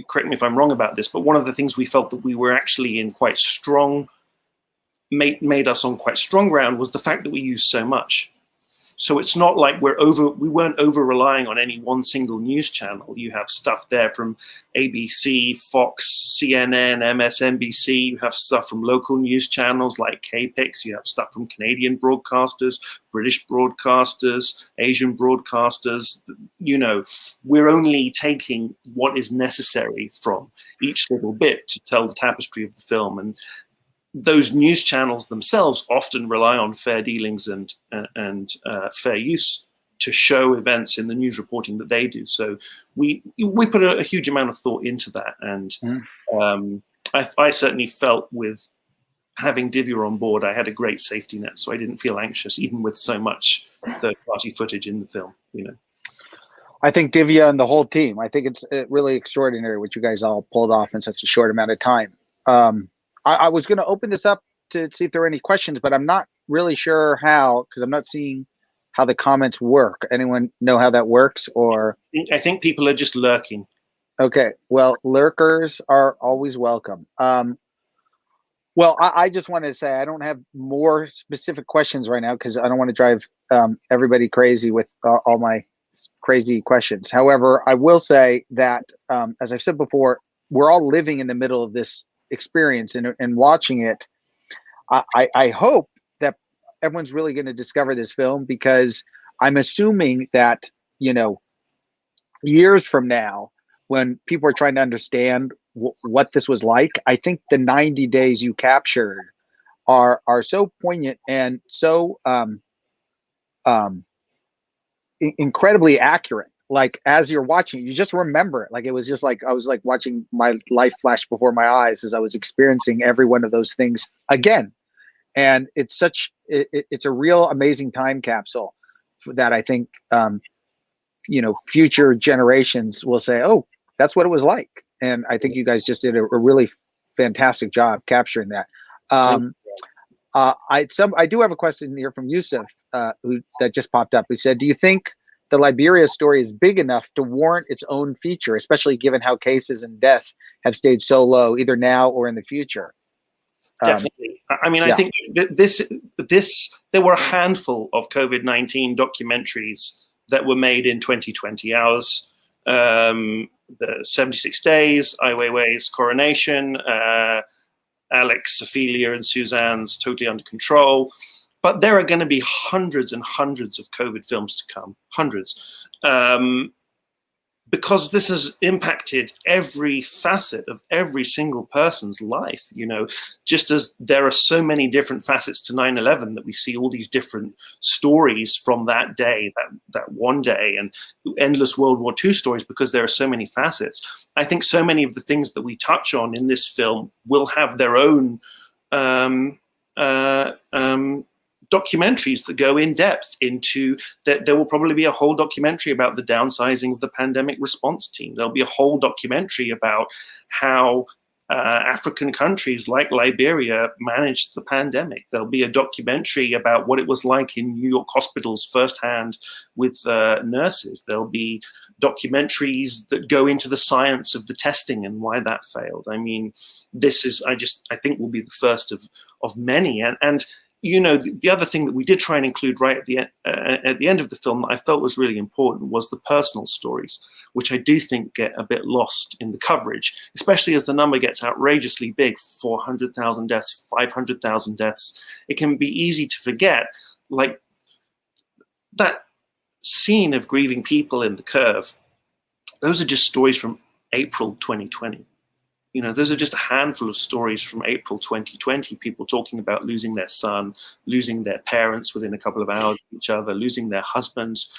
Speaker 9: correct me if I'm wrong about this, but one of the things we felt that we were actually in quite strong, made us on quite strong ground was the fact that we used so much. So it's not like we weren't over relying on any one single news channel. You have stuff there from ABC, Fox, CNN, MSNBC. You have stuff from local news channels like KPIX. You have stuff from Canadian broadcasters, British broadcasters, Asian broadcasters. We're only taking what is necessary from each little bit to tell the tapestry of the film. And those news channels themselves often rely on fair dealings and fair use to show events in the news reporting that they do. So we put a huge amount of thought into that, and I certainly felt with having Divya on board, I had a great safety net, so I didn't feel anxious, even with so much third-party footage in the film.
Speaker 10: I think Divya and the whole team, I think it's really extraordinary what you guys all pulled off in such a short amount of time. I was going to open this up to see if there are any questions, but I'm not really sure how, because I'm not seeing how the comments work. Anyone know how that works? Or
Speaker 9: I think people are just lurking.
Speaker 10: Okay, well, lurkers are always welcome. Well, I just want to say I don't have more specific questions right now because I don't want to drive everybody crazy with all my crazy questions. However, I will say that, as I've said before, we're all living in the middle of this experience and watching it. I hope that everyone's really going to discover this film, because I'm assuming that, years from now, when people are trying to understand what this was like, I think the 90 days you captured are so poignant and so incredibly accurate. Like, as you're watching, you just remember it. Like, it was just like I was like watching my life flash before my eyes as I was experiencing every one of those things again. And it's it's a real amazing time capsule that I think future generations will say, oh, that's what it was like. And I think you guys just did a really fantastic job capturing that. I do have a question here from Yusuf, that just popped up. He said, do you think the Liberia story is big enough to warrant its own feature, especially given how cases and deaths have stayed so low, either now or in the future.
Speaker 9: Definitely. I mean, I think there were a handful of COVID-19 documentaries that were made in 2020. Ours, the 76 Days, Ai Weiwei's Coronation, Alex, Ophelia, and Suzanne's Totally Under Control. But there are going to be hundreds and hundreds of COVID films to come, hundreds. Because this has impacted every facet of every single person's life, you know, just as there are so many different facets to 9/11 that we see all these different stories from that day, that one day, and endless World War II stories, because there are so many facets. I think so many of the things that we touch on in this film will have their own documentaries that go in depth into that. There will probably be a whole documentary about the downsizing of the pandemic response team. There'll be a whole documentary about how African countries like Liberia managed the pandemic. There'll be a documentary about what it was like in New York hospitals firsthand with nurses. There'll be documentaries that go into the science of the testing and why that failed. I mean, this is, I think will be the first of many. And you know, the other thing that we did try and include right at the end of the film that I felt was really important was the personal stories, which I do think get a bit lost in the coverage, especially as the number gets outrageously big, 400,000 deaths, 500,000 deaths. It can be easy to forget, like that scene of grieving people in The Curve. Those are just stories from April 2020. You know, those are just a handful of stories from April 2020, people talking about losing their son, losing their parents within a couple of hours of each other, losing their husbands.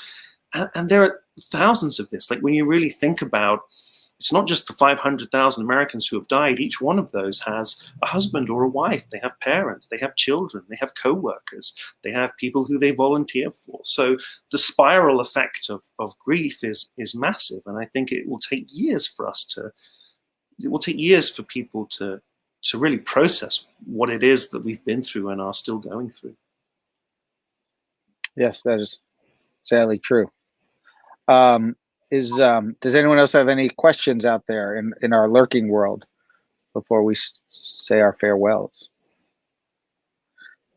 Speaker 9: And there are thousands of this. Like, when you really think about, it's not just the 500,000 Americans who have died. Each one of those has a husband or a wife. They have parents, they have children, they have co-workers, they have people who they volunteer for. So the spiral effect of grief is massive. And I think it will take years for us it will take years for people to really process what it is that we've been through and are still going through.
Speaker 10: Yes, that is sadly true. Does anyone else have any questions out there in our lurking world before we say our farewells?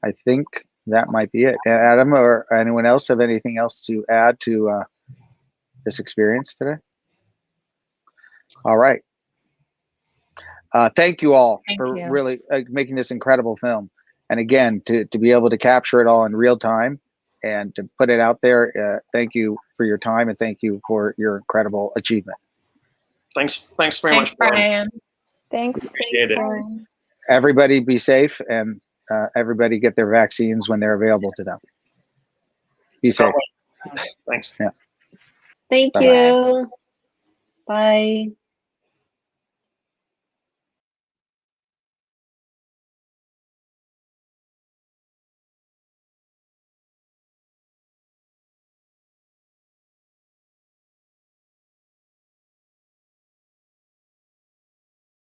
Speaker 10: I think that might be it. Adam or anyone else have anything else to add to this experience today? All right. Thank you all for really making this incredible film. And again, to be able to capture it all in real time and to put it out there, thank you for your time and thank you for your incredible achievement.
Speaker 9: Thanks very much,
Speaker 3: Bryan.
Speaker 7: Thanks.
Speaker 9: Appreciate it.
Speaker 10: Everybody be safe, and everybody get their vaccines when they're available to them. Be safe.
Speaker 9: Thanks.
Speaker 10: Yeah.
Speaker 11: Thank
Speaker 10: Bye-bye.
Speaker 11: you. Bye.